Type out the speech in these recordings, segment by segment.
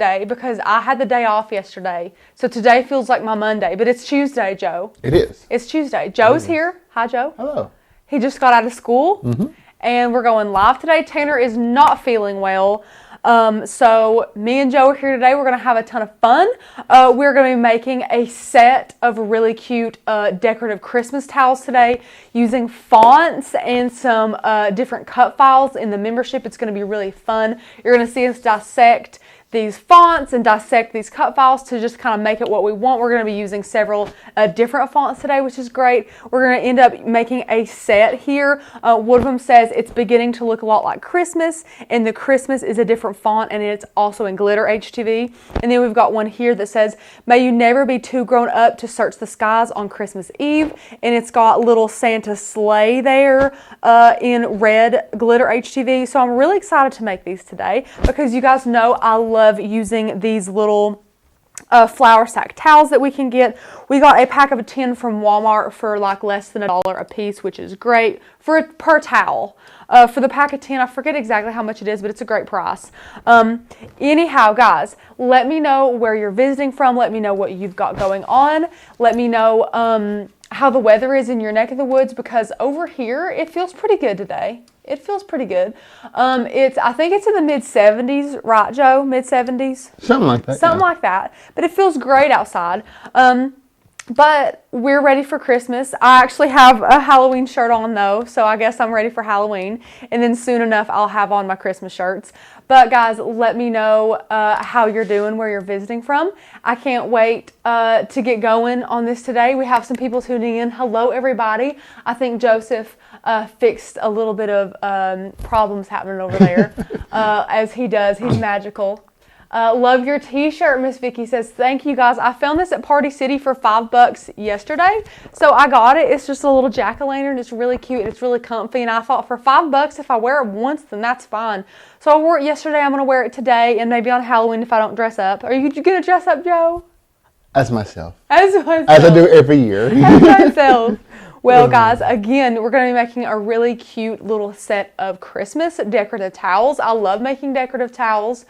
day because I had the day off yesterday. So today feels like my Monday, but it's Tuesday, Joe. It is. It's Tuesday. Joe's here. Hi, Joe. Hello. He just got out of school, and we're going live today. Tanner is not feeling well. So me and Joe are here today. We're going to have a ton of fun. We're going to be making a set of really cute decorative Christmas towels today using fonts and some different cut files in the membership. It's going to be really fun. You're going to see us dissect these fonts and dissect these cut files to just kind of make it what we want. We're going to be using several different fonts today, which is great. We're going to end up making a set here. One of them says it's beginning to look a lot like Christmas, and the Christmas is a different font, and it's also in glitter HTV. And then we've got one here that says, may you never be too grown up to search the skies on Christmas Eve. And it's got little Santa sleigh there in red glitter HTV. So I'm really excited to make these today because you guys know I love using these little flour sack towels that we can get. We got a pack of 10 from Walmart for like less than $1 a piece, which is great per towel. For the pack of 10, I forget exactly how much it is, but it's a great price. Anyhow, guys, let me know where you're visiting from. Let me know what you've got going on. Let me know how the weather is in your neck of the woods, because over here it feels pretty good today. It feels pretty good. I think it's in the mid-70s, right, Joe? Mid-70s? Something like that. Something like that. But it feels great outside. But we're ready for Christmas. I actually have a Halloween shirt on, though, so I guess I'm ready for Halloween. And then soon enough, I'll have on my Christmas shirts. But, guys, let me know how you're doing, where you're visiting from. I can't wait to get going on this today. We have some people tuning in. Hello, everybody. I think Joseph fixed a little bit of problems happening over there, as he does. He's magical. Love your t-shirt, Miss Vicky says. Thank you, guys. I found this at Party City for $5 yesterday, so I got it. It's just a little jack-o'-lantern. It's really cute. It's really comfy, and I thought for $5, if I wear it once, then that's fine. So I wore it yesterday. I'm going to wear it today, and maybe on Halloween if I don't dress up. Are you going to dress up, Joe? As myself. As myself. As I do every year. As myself. Well, guys, again, we're going to be making a really cute little set of Christmas decorative towels. I love making decorative towels.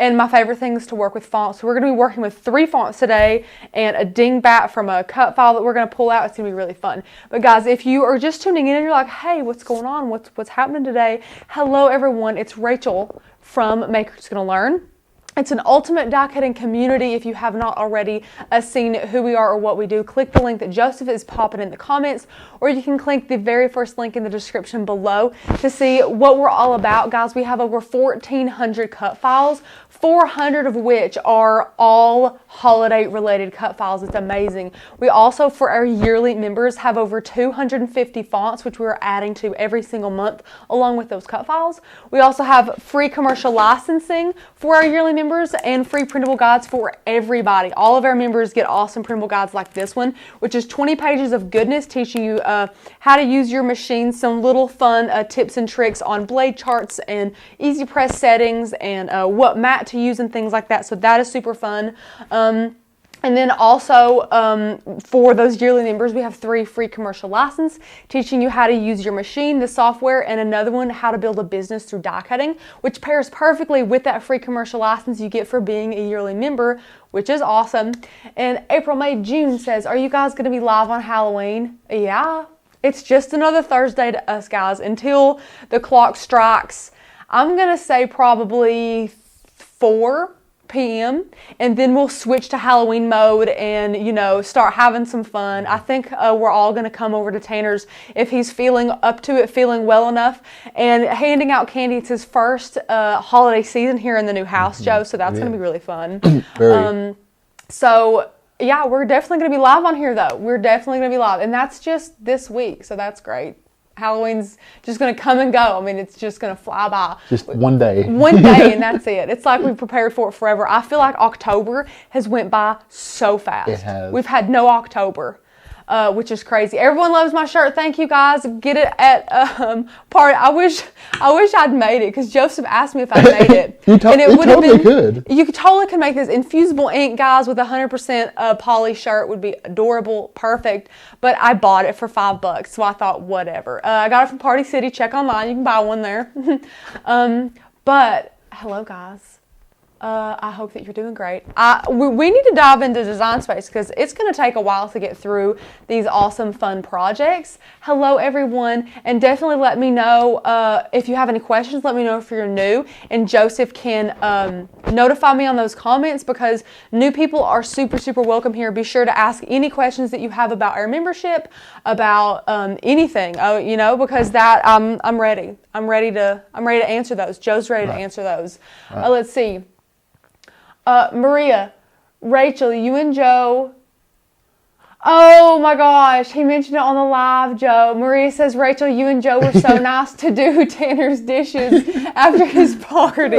And my favorite thing is to work with fonts. So we're going to be working with 3 fonts today and a dingbat from a cut file that we're going to pull out. It's going to be really fun. But guys, if you are just tuning in and you're like, hey, what's going on? What's happening today? Hello, everyone. It's Rachel from Maker's Gonna Learn. It's an ultimate die cutting community. If you have not already seen who we are or what we do, click the link that Joseph is popping in the comments, or you can click the very first link in the description below to see what we're all about. Guys, we have over 1,400 cut files, 400 of which are all holiday related cut files. It's amazing. We also, for our yearly members, have over 250 fonts, which we're adding to every single month along with those cut files. We also have free commercial licensing for our yearly members and free printable guides for everybody. All of our members get awesome printable guides like this one, which is 20 pages of goodness teaching you how to use your machine, some little fun tips and tricks on blade charts and easy press settings and what mat to use and things like that. So that is super fun. And then also for those yearly members, we have 3 free commercial licenses teaching you how to use your machine, the software, and another one, how to build a business through die cutting, which pairs perfectly with that free commercial license you get for being a yearly member, which is awesome. And April, May, June says, are you guys going to be live on Halloween? Yeah, it's just another Thursday to us, guys, until the clock strikes. I'm going to say probably 4 p.m. and then we'll switch to Halloween mode and, you know, start having some fun. I think we're all going to come over to Tanner's if he's feeling up to it, feeling well enough, and handing out candy. It's his first holiday season here in the new house, Joe, so that's going to be really fun. So yeah, we're definitely going to be live on here, though. We're definitely going to be live, and that's just this week, so that's great. Halloween's just going to come and go. I mean, it's just going to fly by. Just one day. One day, and that's it. It's like we've prepared for it forever. I feel like October has went by so fast. It has. We've had no October, which is crazy. Everyone loves my shirt. Thank you, guys. Get it at party. I wish I'd made it because Joseph asked me if I made it. You totally could. You totally could make this. Infusible ink, guys, with 100% poly shirt would be adorable, perfect. But I bought it for $5, so I thought, whatever. I got it from Party City. Check online. You can buy one there. But hello, guys. I hope that you're doing great. We need to dive into Design Space because it's going to take a while to get through these awesome, fun projects. Hello, everyone, and definitely let me know if you have any questions. Let me know if you're new, and Joseph can notify me on those comments because new people are super, super welcome here. Be sure to ask any questions that you have about our membership, about anything. Because that I'm ready. I'm ready to answer those. Joe's ready to answer those. Let's see. Maria, Rachel, you and Joe. Oh my gosh, he mentioned it on the live, Joe. Maria says, Rachel, you and Joe were so nice to do Tanner's dishes after his party.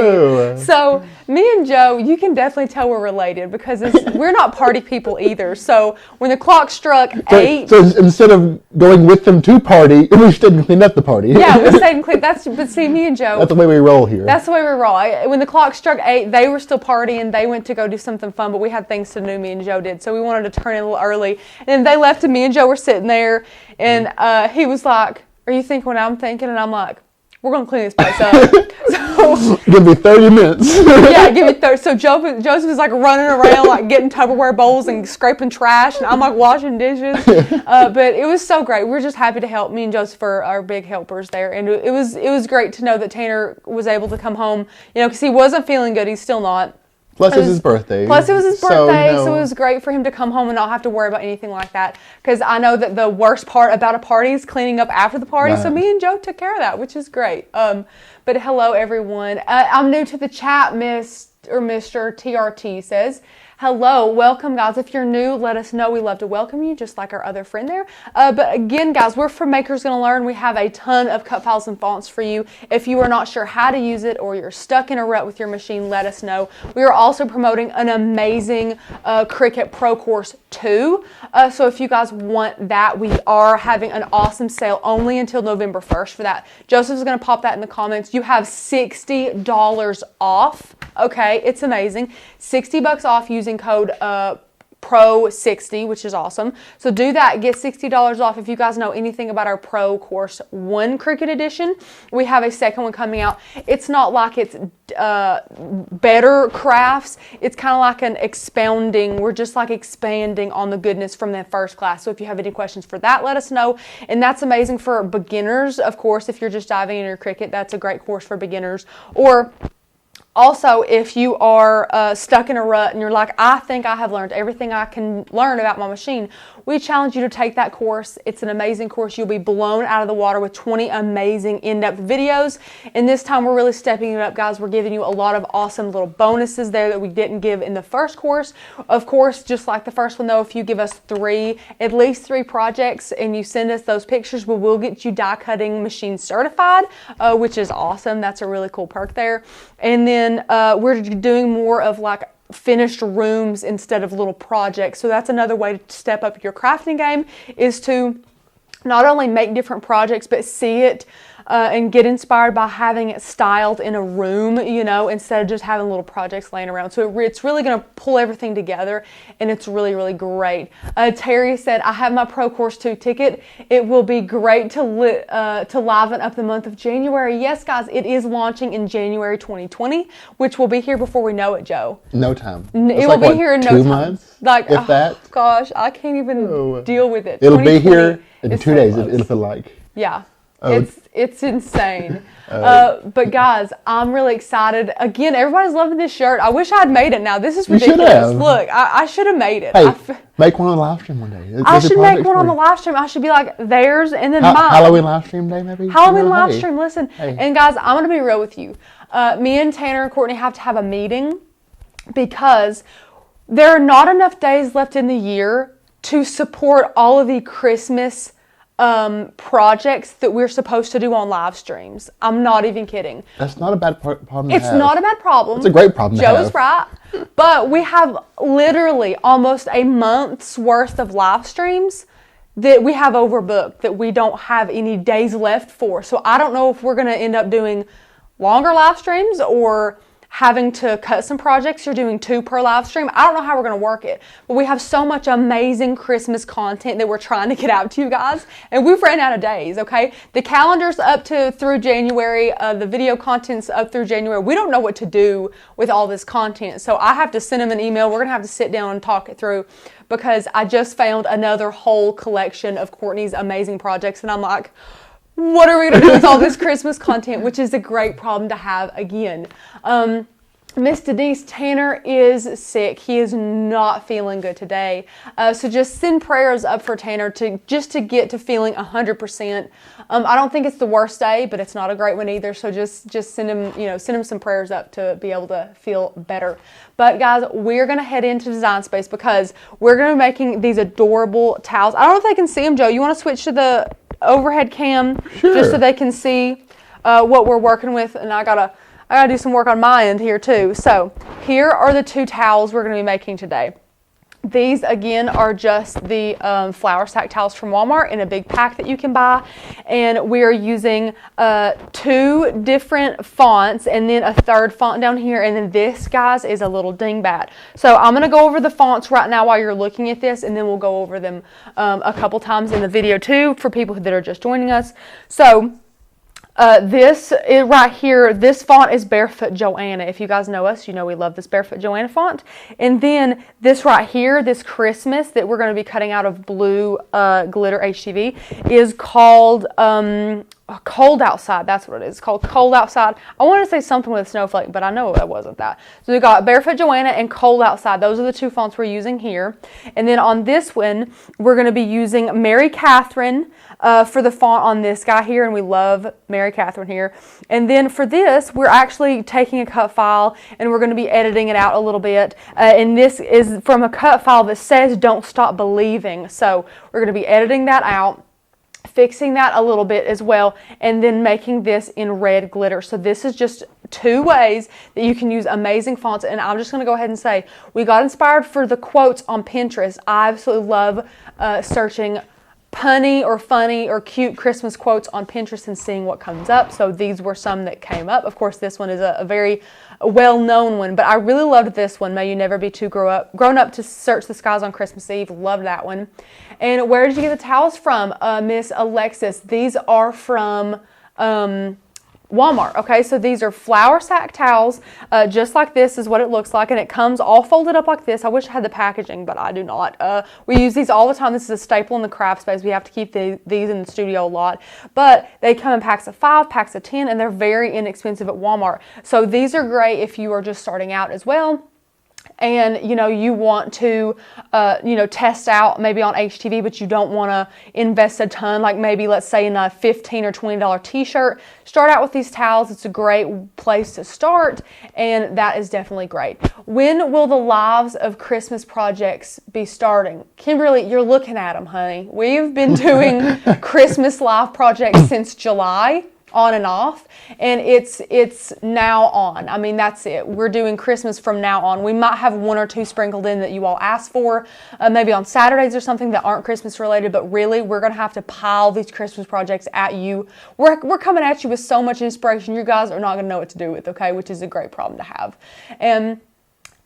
So me and Joe, you can definitely tell we're related because we're not party people either. So when the clock struck 8. So instead of going with them to party, we stayed and cleaned up the party. Yeah, we stayed and cleaned. But see, me and Joe. That's the way we roll here. That's the way we roll. When the clock struck 8, they were still partying. They went to go do something fun, but we had things to do, me and Joe did. So we wanted to turn in a little early. And they left and me and Joe were sitting there and he was like, are you thinking what I'm thinking? And I'm like, we're going to clean this place up. So give me 30 minutes. Yeah, give me 30. So Joseph was like running around, like getting Tupperware bowls and scraping trash. And I'm like washing dishes. But it was so great. We're just happy to help. Me and Joseph are big helpers there. And it was great to know that Tanner was able to come home, because he wasn't feeling good. He's still not. Plus, it was his birthday. So it was great for him to come home and not have to worry about anything like that. Because I know that the worst part about a party is cleaning up after the party. Right. So me and Joe took care of that, which is great. But hello, everyone. I'm new to the chat, Mr. TRT says. Hello, welcome, guys. If you're new, let us know. We love to welcome you, just like our other friend there. But again, guys, we're from Makers Gonna Learn. We have a ton of cut files and fonts for you. If you are not sure how to use it or you're stuck in a rut with your machine, let us know. We are also promoting an amazing Cricut Pro Course 2. So if you guys want that, we are having an awesome sale only until November 1st for that. Joseph's going to pop that in the comments. You have $60 off. Okay, it's amazing. $60 off using code PRO60, which is awesome. So do that, get $60 off. If you guys know anything about our Pro Course 1 Cricut edition, we have a second one coming out. It's not like it's better crafts. It's kind of like an expounding. We're just like expanding on the goodness from that first class. So if you have any questions for that, let us know. And that's amazing for beginners, of course. If you're just diving into your Cricut, that's a great course for beginners. Or also, if you are stuck in a rut and you're like, I think I have learned everything I can learn about my machine, we challenge you to take that course. It's an amazing course. You'll be blown out of the water with 20 amazing in-depth videos. And this time we're really stepping it up, guys. We're giving you a lot of awesome little bonuses there that we didn't give in the first course. Of course, just like the first one though, if you give us at least three projects and you send us those pictures, we will get you die cutting machine certified, which is awesome. That's a really cool perk there. And then we're doing more of like finished rooms instead of little projects. So that's another way to step up your crafting game, is to not only make different projects, but see it and get inspired by having it styled in a room, instead of just having little projects laying around. So it's really going to pull everything together, and it's really, really great. Terry said, I have my Pro Course 2 ticket. It will be great to liven up the month of January. Yes, guys, it is launching in January 2020, which will be here before we know it, Joe. No time. It will be here in no time. 2 months? Like, that? Gosh, I can't even deal with it. It'll be here in 2 days, it'll feel like. Yeah. It's insane. But guys, I'm really excited. Again, everybody's loving this shirt. I wish I had made it now. This is ridiculous. Look, I should have made it. Hey, make one on the live stream one day. I should make one on the live stream. I should be like theirs and then mine. Halloween live stream day, maybe? Halloween live stream, listen. Hey. And guys, I'm going to be real with you. Me and Tanner and Courtney have to have a meeting because there are not enough days left in the year to support all of the Christmas projects that we're supposed to do on live streams. I'm not even kidding. That's not a bad problem to have. It's not a bad problem. It's a great problem to have. Joe's right. But we have literally almost a month's worth of live streams that we have overbooked, that we don't have any days left for. So I don't know if we're going to end up doing longer live streams or having to cut some projects. You're doing 2 per live stream. I don't know how we're going to work it, but we have so much amazing Christmas content that we're trying to get out to you guys, and we've ran out of days, okay? The calendar's up to through January. The video content's up through January. We don't know what to do with all this content, so I have to send them an email. We're going to have to sit down and talk it through, because I just found another whole collection of Courtney's amazing projects, and I'm like, what are we going to do with all this Christmas content, which is a great problem to have again. Miss Denise, Tanner is sick. He is not feeling good today. So just send prayers up for Tanner to get to feeling 100%. I don't think it's the worst day, but it's not a great one either. So just send him some prayers up to be able to feel better. But guys, we're going to head into Design Space because we're going to be making these adorable towels. I don't know if they can see them, Joe. You want to switch to the overhead cam? Sure. Just so they can see what we're working with. And I gotta do some work on my end here too. So here are the 2 towels we're going to be making today. These again are just the flour sack towels from Walmart in a big pack that you can buy, and we are using 2 different fonts and then a 3rd font down here, and then this, guys, is a little dingbat. So I'm going to go over the fonts right now while you're looking at this, and then we'll go over them a couple times in the video too for people that are just joining us. So this is right here. This font is Barefoot Joanna. If you guys know us, you know we love this Barefoot Joanna font. And then this right here, this Christmas that we're going to be cutting out of blue glitter HTV is called Cold Outside. That's what it is. It's called Cold Outside. I want to say something with a snowflake, but I know it wasn't that. So we got Barefoot Joanna and Cold Outside. Those are the 2 fonts we're using here. And then on this one, we're going to be using Mary Catherine for the font on this guy here, and we love Mary Catherine here. And then for this, we're actually taking a cut file and we're going to be editing it out a little bit. And this is from a cut file that says "Don't Stop Believing." So we're going to be editing that out, fixing that a little bit as well, and then making this in red glitter. So this is just 2 ways that you can use amazing fonts. And I'm just going to go ahead and say we got inspired for the quotes on Pinterest. I absolutely love searching punny or funny or cute Christmas quotes on Pinterest and seeing what comes up. So these were some that came up. Of course, this one is a very well-known one, but I really loved this one. May you never be too grown up to search the skies on Christmas Eve. Loved that one. And where did you get the towels from, Miss Alexis? These are from Walmart. Okay, so these are flour sack towels, just like this is what it looks like, and it comes all folded up like this. I wish I had the packaging, but I do not. We use these all the time. This is a staple in the craft space. We have to keep these in the studio a lot, but they come in packs of 5, packs of 10, and they're very inexpensive at Walmart. So these are great if you are just starting out as well. And, you want to, test out maybe on HTV, but you don't want to invest a ton, like maybe let's say in a $15 or $20 t-shirt. Start out with these towels. It's a great place to start, and that is definitely great. When will the lives of Christmas projects be starting? Kimberly, you're looking at them, honey. We've been doing Christmas live projects since July. On and off, and it's now on. I mean, that's it. We're doing Christmas from now on. We might have 1 or 2 sprinkled in that you all asked for, maybe on Saturdays or something that aren't Christmas related, but really we're going to have to pile these Christmas projects at you. We're coming at you with so much inspiration you guys are not going to know what to do with, okay, which is a great problem to have. And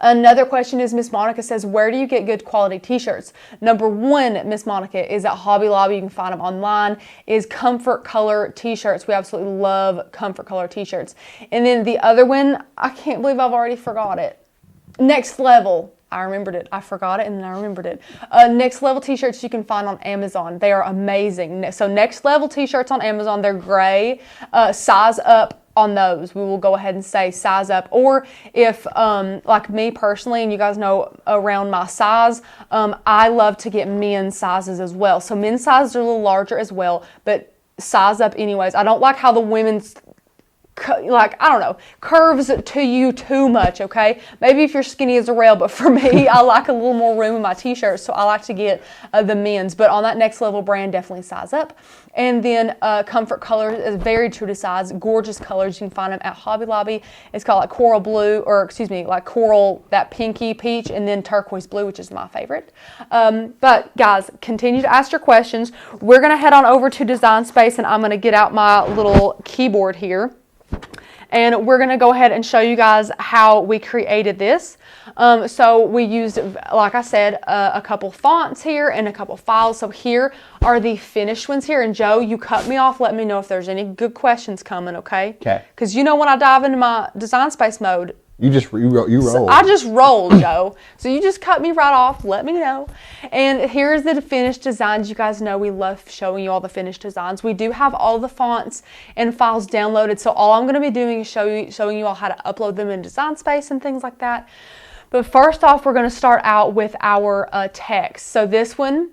another question is, Miss Monica says, where do you get good quality t-shirts? Number 1, Miss Monica, is at Hobby Lobby. You can find them online, is Comfort Color t-shirts. We absolutely love Comfort Color t-shirts. And then the other one, I can't believe I've already forgot it. Next Level. I remembered it. I forgot it and then I remembered it. Next Level t-shirts you can find on Amazon. They are amazing. So Next Level t-shirts on Amazon, they're gray. Size up on those. We will go ahead and say size up. Or if, like me personally, and you guys know around my size, I love to get men's sizes as well. So men's sizes are a little larger as well, but size up anyways. I don't like how the women's curves to you too much, okay? Maybe if you're skinny as a rail, but for me, I like a little more room in my t-shirts, so I like to get the men's. But on that Next Level brand, definitely size up. And then Comfort Colors is very true to size, gorgeous colors. You can find them at Hobby Lobby. It's called like coral blue, like coral, that pinky peach, and then turquoise blue, which is my favorite. But guys, continue to ask your questions. We're gonna head on over to Design Space, and I'm gonna get out my little keyboard here. and we're going to go ahead and show you guys how we created this. So we used, like I said, a couple fonts here and a couple files. So here are the finished ones here. And Joe, you cut me off. Let me know if there's any good questions coming, okay? Okay. Because you know when I dive into my design space mode, you roll. I just rolled, Joe. So you just cut me right off. Let me know. And here's the finished designs. You guys know we love showing you all the finished designs. We do have all the fonts and files downloaded. So all I'm going to be doing is showing you all how to upload them in Design Space and things like that. But first off, we're going to start out with our text. So this one,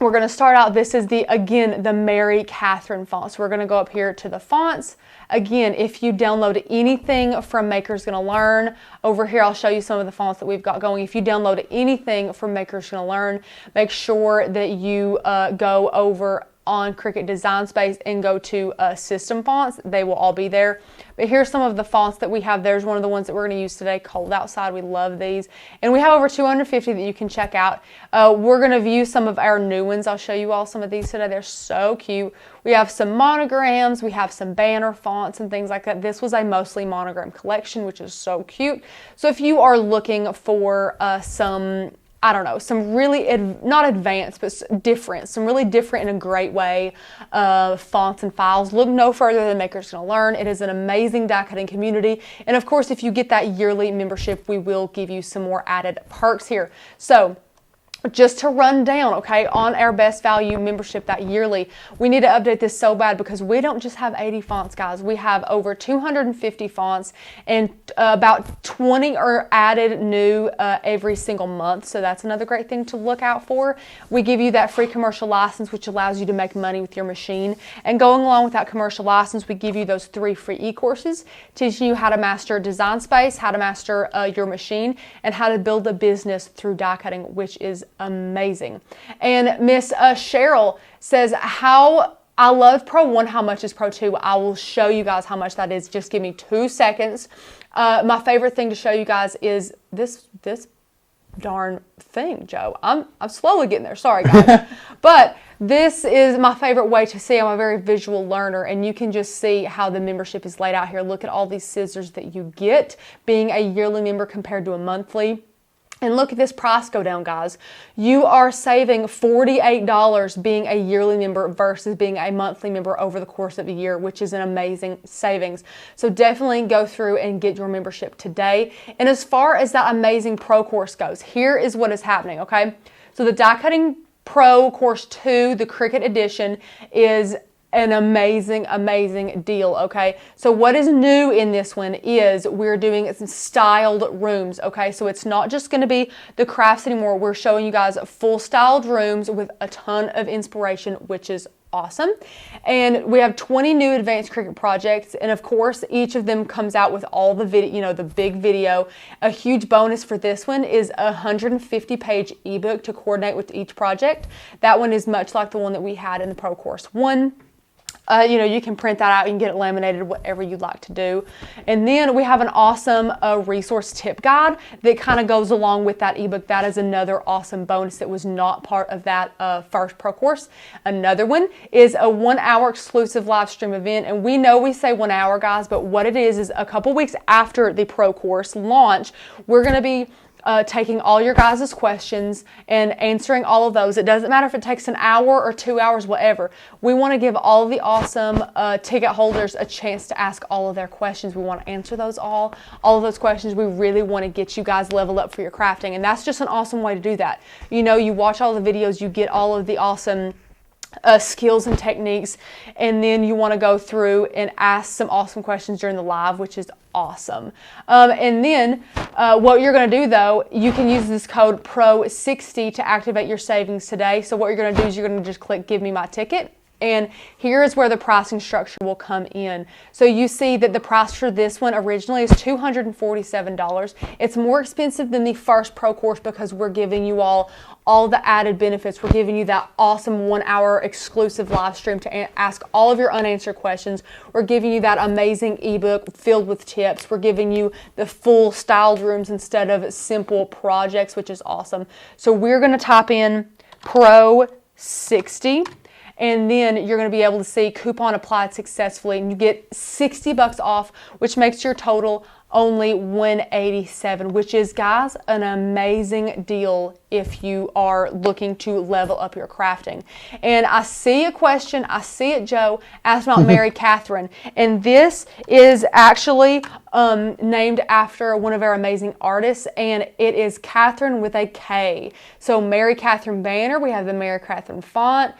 we're going to start out, this is again, the Mary Catherine font. So we're going to go up here to the fonts. Again, if you download anything from Maker's Gonna Learn, over here I'll show you some of the fonts that we've got going. If you download anything from Maker's Gonna Learn, make sure that you go over on Cricut Design Space and go to System Fonts. They will all be there. But here's some of the fonts that we have. There's one of the ones that we're going to use today, Cold Outside. We love these. And we have over 250 that you can check out. We're going to view some of our new ones. I'll show you all some of these today. They're so cute. We have some monograms. We have some banner fonts and things like that. This was a mostly monogram collection, which is so cute. So if you are looking for some, I don't know, some really, not advanced, but different, some really different in a great way fonts and files, look no further than Maker's Gonna Learn. It is an amazing die cutting community. And of course, if you get that yearly membership, we will give you some more added perks here. So just to run down, okay, on our best value membership, that yearly, we need to update this so bad because we don't just have 80 fonts, guys. We have over 250 fonts and about 20 are added new every single month. So that's another great thing to look out for. We give you that free commercial license, which allows you to make money with your machine. And going along with that commercial license, we give you those 3 free e-courses teaching you how to master Design Space, how to master your machine, and how to build a business through die cutting, which is amazing. And Miss Cheryl says, I love Pro 1. How much is Pro 2? I will show you guys how much that is. Just give me 2 seconds. My favorite thing to show you guys is this darn thing, Joe. I'm slowly getting there. Sorry, guys. But this is my favorite way to see. I'm a very visual learner, and you can just see how the membership is laid out here. Look at all these scissors that you get being a yearly member compared to a monthly. And look at this price go down, guys. You are saving $48 being a yearly member versus being a monthly member over the course of a year, which is an amazing savings. So definitely go through and get your membership today. And as far as that amazing Pro course goes, here is what is happening, okay? So the Die Cutting Pro Course 2, the Cricut edition, is an amazing deal, okay? So what is new in this one is we're doing some styled rooms, okay? So it's not just going to be the crafts anymore. We're showing you guys full styled rooms with a ton of inspiration, which is awesome. And we have 20 new advanced Cricut projects, and of course each of them comes out with all the video, you know, the big video. A huge bonus for this one is a 150-page ebook to coordinate with each project. That one is much like the one that we had in the Pro Course 1. You can print that out, you can get it laminated, whatever you'd like to do. And then we have an awesome resource tip guide that kind of goes along with that ebook. That is another awesome bonus that was not part of that first Pro course. Another one is a 1-hour exclusive live stream event. And we know we say 1 hour, guys, but what it is a couple weeks after the Pro course launch, we're going to be taking all your guys' questions and answering all of those. It doesn't matter if it takes an hour or 2 hours, whatever. We want to give all of the awesome ticket holders a chance to ask all of their questions. We want to answer those all of those questions. We really want to get you guys leveled up for your crafting, and that's just an awesome way to do that. You know, you watch all the videos, you get all of the awesome skills and techniques, and then you want to go through and ask some awesome questions during the live, which is awesome. And then what you're going to do, though, you can use this code PRO60 to activate your savings today. So what you're going to do is you're going to just click Give Me My Ticket. And here is where the pricing structure will come in. So you see that the price for this one originally is $247. It's more expensive than the first Pro course because we're giving you all the added benefits. We're giving you that awesome 1 hour exclusive live stream to ask all of your unanswered questions. We're giving you that amazing ebook filled with tips. We're giving you the full styled rooms instead of simple projects, which is awesome. So we're going to type in Pro 60. and then you're going to be able to see coupon applied successfully, and you get $60 off, which makes your total only $187, which is, guys, an amazing deal if you are looking to level up your crafting. And I see a question, I see it, Joe, asked about Mary Catherine, and this is actually named after one of our amazing artists, and it is Catherine with a K. So Mary Catherine banner, we have the Mary Catherine font,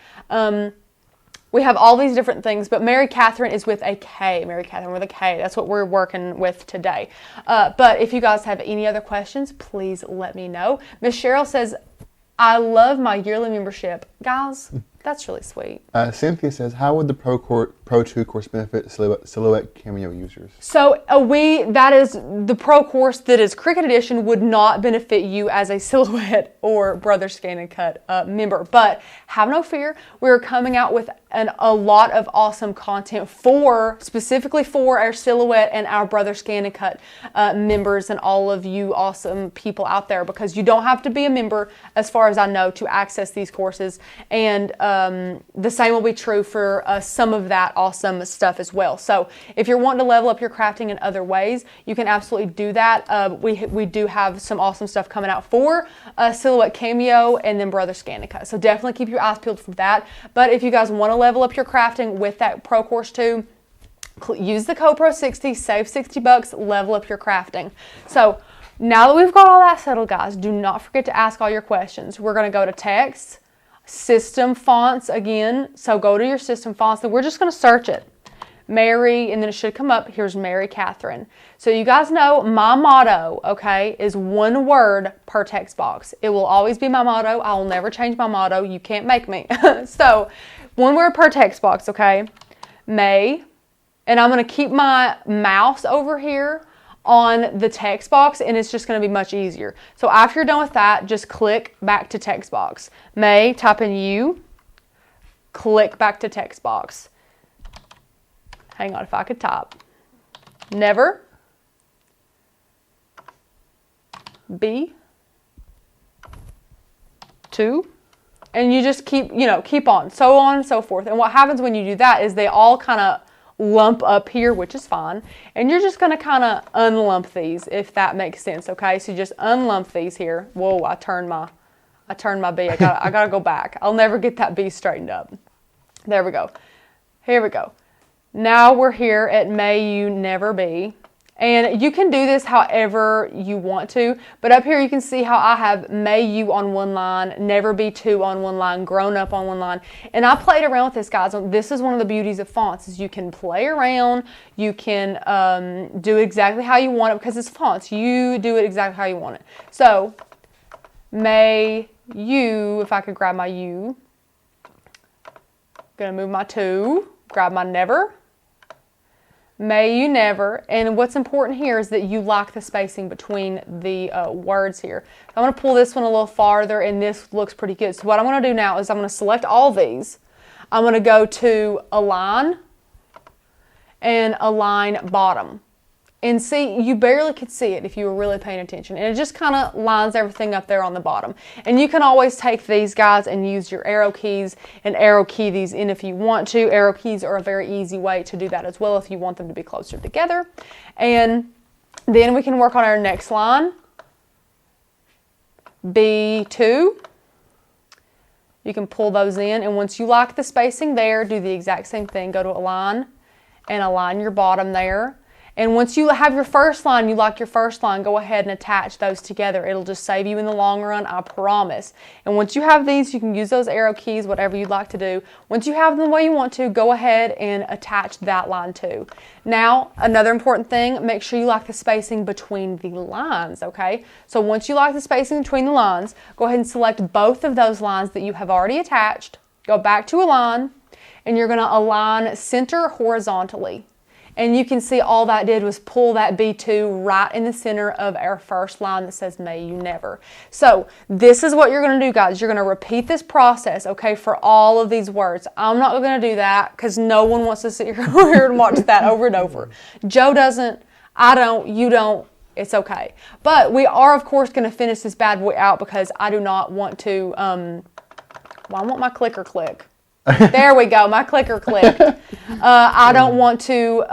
we have all these different things, but Mary Catherine is with a K. Mary Catherine with a K. That's what we're working with today. But if you guys have any other questions, please let me know. Miss Cheryl says, I love my yearly membership. Guys, that's really sweet. Cynthia says, how would the Pro 2 course benefit Silhouette Cameo users? So that is the Pro course that is Cricut Edition would not benefit you as a Silhouette or Brother Scan and Cut member. But have no fear, we're coming out with a lot of awesome content specifically for our Silhouette and our Brother Scan and Cut members and all of you awesome people out there, because you don't have to be a member, as far as I know, to access these courses. And the same will be true for some of that awesome stuff as well. So if you're wanting to level up your crafting in other ways, you can absolutely do that. We do have some awesome stuff coming out for Silhouette Cameo and then Brother Scan and Cut. So definitely keep your eyes peeled for that. But if you guys want to level up your crafting with that Pro course too, use the code PRO60, save $60, level up your crafting. So now that we've got all that settled, guys, do not forget to ask all your questions. We're going to go to text, system fonts again. So go to your system fonts, and we're just going to search it. Mary, and then it should come up. Here's Mary Catherine. So you guys know my motto, okay, is one word per text box. It will always be my motto. I will never change my motto. You can't make me. So one word per text box, okay? May, and I'm going to keep my mouse over here on the text box, and it's just going to be much easier. So after you're done with that, just click back to text box. May, type in you, click back to text box. Hang on, if I could type. Never. B. 2. And you just keep on, so on and so forth. And what happens when you do that is they all kind of lump up here, which is fine. And you're just going to kind of unlump these, if that makes sense, okay? So you just unlump these here. Whoa, I turned my B. I gotta go back. I'll never get that B straightened up. There we go. Here we go. Now we're here at May You Never Be. And you can do this however you want to, but up here you can see how I have May You on one line, Never Be 2 on one line, Grown Up on one line. And I played around with this, guys. This is one of the beauties of fonts, is you can play around, you can do exactly how you want it, because it's fonts. You do it exactly how you want it. So, May You, if I could grab my U, gonna move my 2, grab my Never. May you never. And what's important here is that you lock the spacing between the words here. I'm going to pull this one a little farther, and this looks pretty good. So what I'm going to do now is I'm going to select all these. I'm going to go to Align and Align Bottom. And see, you barely could see it if you were really paying attention. And it just kind of lines everything up there on the bottom. And you can always take these, guys, and use your arrow keys and arrow key these in if you want to. Arrow keys are a very easy way to do that as well if you want them to be closer together. And then we can work on our next line. B2. You can pull those in. And once you lock the spacing there, do the exact same thing. Go to Align and align your bottom there. And once you have your first line, you lock your first line, go ahead and attach those together. It'll just save you in the long run, I promise. And once you have these, you can use those arrow keys, whatever you'd like to do. Once you have them the way you want to, go ahead and attach that line too. Now, another important thing, make sure you lock the spacing between the lines, okay? So once you lock the spacing between the lines, go ahead and select both of those lines that you have already attached. Go back to Align, and you're going to align center horizontally. And you can see all that did was pull that B2 right in the center of our first line that says May You Never. So this is what you're going to do, guys. You're going to repeat this process, okay, for all of these words. I'm not going to do that because no one wants to sit here and watch that over and over. Joe doesn't. I don't. You don't. It's okay. But we are, of course, going to finish this bad boy out because I do not want to, well, I want my clicker click. There we go. My clicker clicked. I don't want to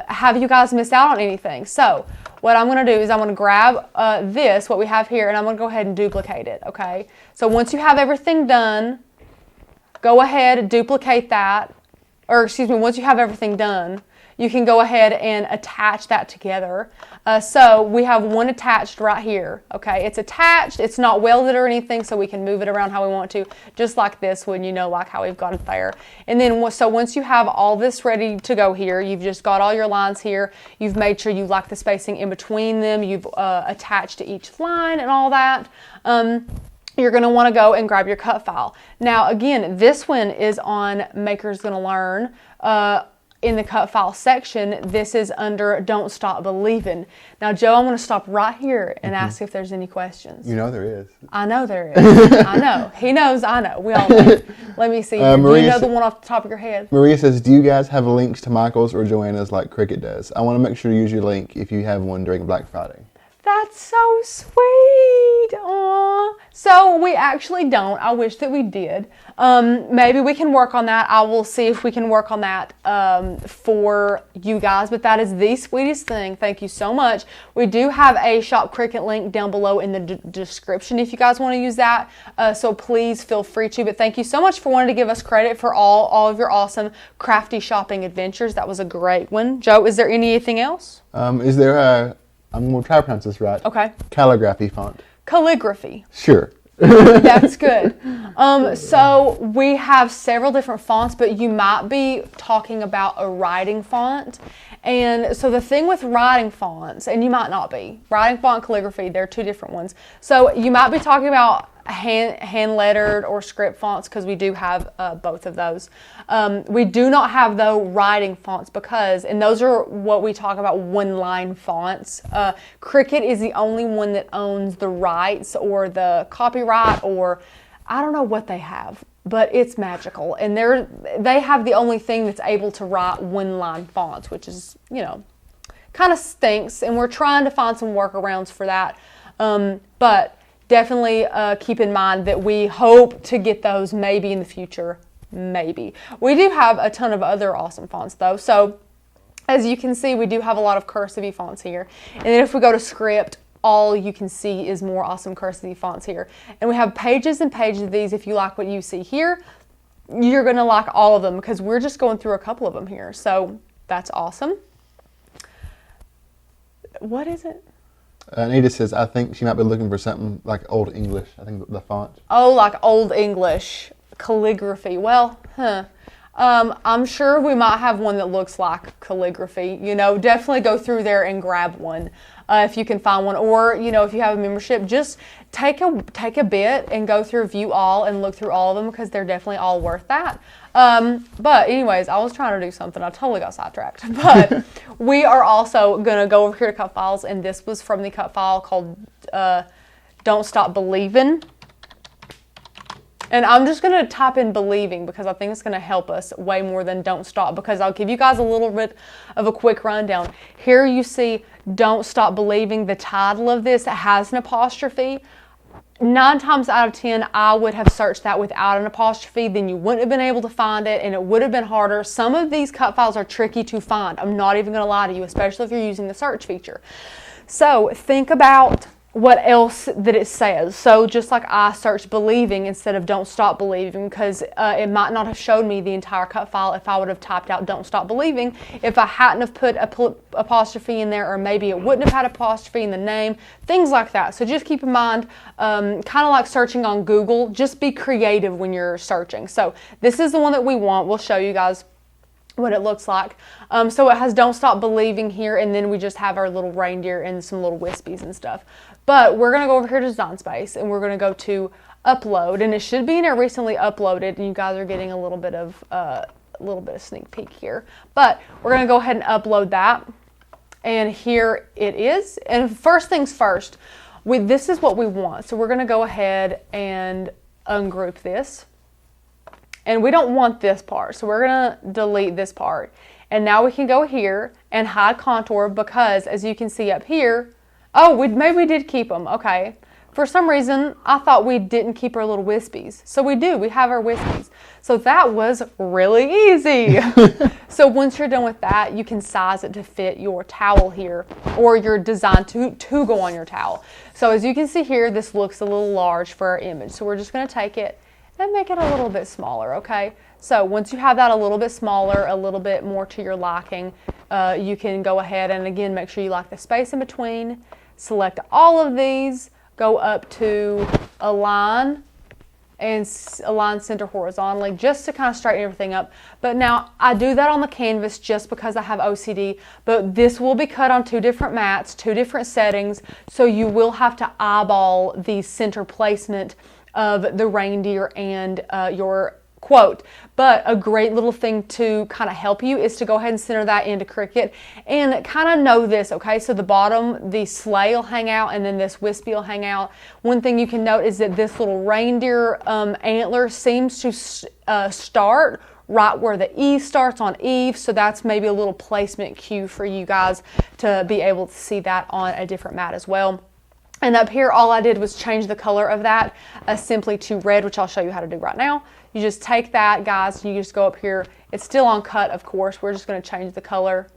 have you guys miss out on anything. So what I'm going to do is I'm going to grab this, what we have here, and I'm going to go ahead and duplicate it, okay? So once you have everything done, go ahead and duplicate that. Or excuse me, once you have everything done, you can go ahead and attach that together. So we have one attached right here, okay? It's attached, it's not welded or anything, so we can move it around how we want to, just like this one, you know, like how we've got it there. And then, so once you have all this ready to go here, you've just got all your lines here, you've made sure you like the spacing in between them, you've attached to each line and all that. You're going to want to go and grab your cut file. Now, again, this one is on Maker's Gonna Learn. In the cut file section, this is under Don't Stop Believing. Now, Joe, I'm going to stop right here and ask if there's any questions. You know there is. I know there is. I know. He knows I know. We all know. Let me see. Do you know the one off the top of your head? Maria says, do you guys have links to Michael's or Joanna's like Cricut does? I want to make sure to use your link if you have one during Black Friday. That's so sweet. Aww. So we actually don't. I wish that we did. Maybe we can work on that. I will see if we can work on that for you guys. But that is the sweetest thing. Thank you so much. We do have a Shop Cricut link down below in the description if you guys want to use that. So please feel free to. But thank you so much for wanting to give us credit for all of your awesome crafty shopping adventures. That was a great one. Joe, is there anything else? Is there a... I'm going to try to pronounce this right. Okay. Calligraphy font. Calligraphy. Sure. That's good. So we have several different fonts, but you might be talking about a writing font. And so the thing with writing fonts, and you might not be, writing font, calligraphy, they're two different ones. So you might be talking about hand lettered or script fonts, because we do have both of those. We do not have though writing fonts, because, and those are what we talk about one line fonts. Cricut is the only one that owns the rights or the copyright, or I don't know what they have, but it's magical, and they have the only thing that's able to write one line fonts, which is, you know, kind of stinks, and we're trying to find some workarounds for that. But definitely keep in mind that we hope to get those maybe in the future, maybe. We do have a ton of other awesome fonts though. So as you can see, we do have a lot of cursive fonts here. And then if we go to script, all you can see is more awesome cursive fonts here. And we have pages and pages of these. If you like what you see here, you're going to like all of them, because we're just going through a couple of them here. So that's awesome. What is it? Anita says, I think she might be looking for something like Old English. I think the font. Oh, like Old English calligraphy. Well, I'm sure we might have one that looks like calligraphy. You know, definitely go through there and grab one if you can find one. Or, you know, if you have a membership, just take a bit and go through view all and look through all of them, because they're definitely all worth that. But anyways, I was trying to do something. I totally got sidetracked. But we are also going to go over here to cut files, and this was from the cut file called Don't Stop Believing. And I'm just going to type in believing, because I think it's going to help us way more than don't stop, because I'll give you guys a little bit of a quick rundown. Here you see Don't Stop Believing. The title of this has an apostrophe. 9 times out of 10, I would have searched that without an apostrophe. Then you wouldn't have been able to find it, and it would have been harder. Some of these cut files are tricky to find. I'm not even going to lie to you, especially if you're using the search feature. So think about what else that it says. So just like I searched believing instead of don't stop believing, because it might not have showed me the entire cut file if I would have typed out don't stop believing, if I hadn't have put a apostrophe in there, or maybe it wouldn't have had apostrophe in the name, things like that. So just keep in mind, kind of like searching on Google, just be creative when you're searching. So this is the one that we want. We'll show you guys what it looks like. So it has Don't Stop Believing here, and then we just have our little reindeer and some little wispies and stuff. But we're going to go over here to Design Space, and we're going to go to Upload, and it should be in there recently uploaded, and you guys are getting a little bit of sneak peek here. But we're going to go ahead and upload that, and here it is. And first things first, this is what we want. So we're going to go ahead and ungroup this. And we don't want this part, so we're going to delete this part. And now we can go here and hide contour, because as you can see up here, maybe we did keep them, okay. for some reason, I thought we didn't keep our little wispies. So we do. We have our wispies. So that was really easy. So once you're done with that, you can size it to fit your towel here or your design to go on your towel. So as you can see here, this looks a little large for our image. So we're just going to take it and make it a little bit smaller, okay? So once you have that a little bit smaller, a little bit more to your liking, you can go ahead and again, make sure you like the space in between. Select all of these, go up to align and align center horizontally just to kind of straighten everything up. But now I do that on the canvas just because I have OCD, but this will be cut on 2 different mats, 2 different settings, so you will have to eyeball the center placement of the reindeer and your quote. But a great little thing to kind of help you is to go ahead and center that into Cricut and kind of know this, okay? So the bottom, the sleigh will hang out and then this wispy will hang out. One thing you can note is that this little reindeer antler seems to start right where the Eve starts on Eve, so that's maybe a little placement cue for you guys to be able to see that on a different mat as well. And up here, all I did was change the color of that simply to red, which I'll show you how to do right now. You just take that, guys, you just go up here. It's still on cut, of course. We're just going to change the color.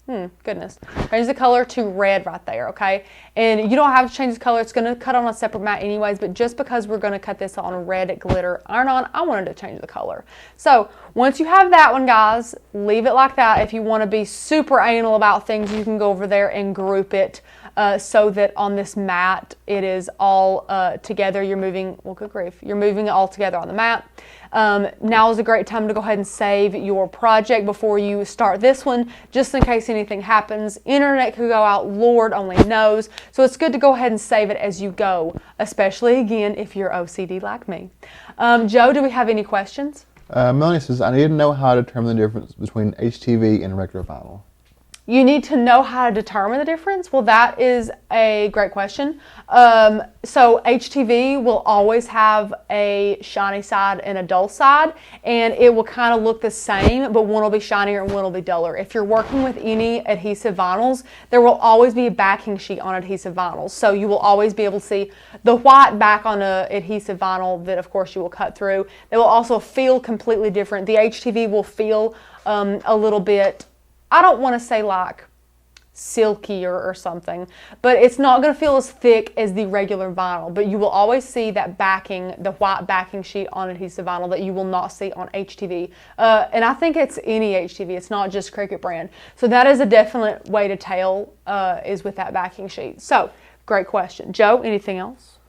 Goodness. Change the color to red right there, okay? And you don't have to change the color. It's going to cut on a separate mat anyways, but just because we're going to cut this on red glitter iron-on, I wanted to change the color. So once you have that one, guys, leave it like that. If you want to be super anal about things, you can go over there and group it so that on this mat, it is all together. You're moving, well, good grief, you're moving it all together on the mat. Now is a great time to go ahead and save your project before you start this one, just in case anything happens. Internet could go out, Lord only knows. So it's good to go ahead and save it as you go, especially again if you're OCD like me. Joe, do we have any questions? Melanie says, I need to know how to determine the difference between HTV and regular vinyl. You need to know how to determine the difference? Well, that is a great question. So HTV will always have a shiny side and a dull side, and it will kind of look the same, but one will be shinier and one will be duller. If you're working with any adhesive vinyls, there will always be a backing sheet on adhesive vinyls. So you will always be able to see the white back on an adhesive vinyl that, of course, you will cut through. They will also feel completely different. The HTV will feel a little bit, I don't want to say like silkier or something, but it's not going to feel as thick as the regular vinyl, but you will always see that backing, the white backing sheet on adhesive vinyl that you will not see on HTV. And I think it's any HTV, it's not just Cricut brand. So that is a definite way to tell is with that backing sheet. So great question. Joe, anything else?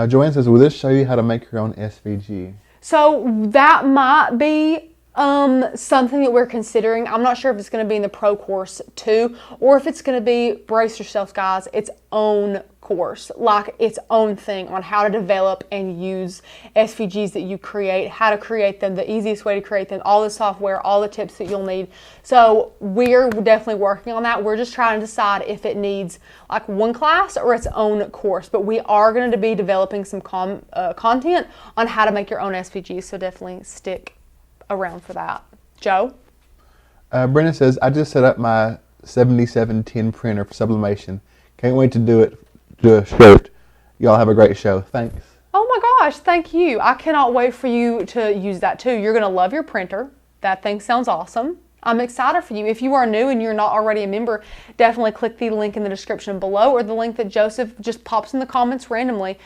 Joanne says, will this show you how to make your own SVG? So that might be something that we're considering. I'm not sure if it's going to be in the pro course too, or if it's going to be, brace yourselves guys, its own course, like its own thing on how to develop and use SVGs that you create, how to create them, the easiest way to create them, all the software, all the tips that you'll need. So we're definitely working on that. We're just trying to decide if it needs like one class or its own course, but we are going to be developing some content on how to make your own SVGs, so definitely stick around for that. Joe? Brenda says, I just set up my 7710 printer for sublimation. Can't wait to do a shirt. Y'all have a great show. Thanks. Oh my gosh, thank you. I cannot wait for you to use that too. You're going to love your printer. That thing sounds awesome. I'm excited for you. If you are new and you're not already a member, definitely click the link in the description below or the link that Joseph just pops in the comments randomly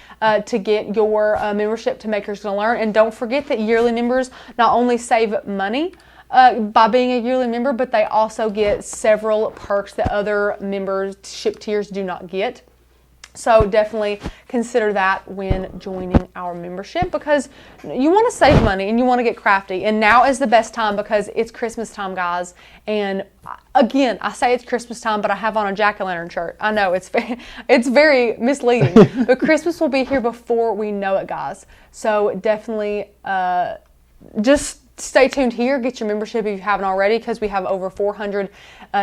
to get your membership to Makers Gonna Learn. And don't forget that yearly members not only save money by being a yearly member, but they also get several perks that other membership tiers do not get. So definitely consider that when joining our membership, because you want to save money and you want to get crafty. And now is the best time because it's Christmas time, guys. And again, I say it's Christmas time, but I have on a jack-o'-lantern shirt. I know it's very misleading, but Christmas will be here before we know it, guys. So definitely just stay tuned here. Get your membership if you haven't already, because we have over 400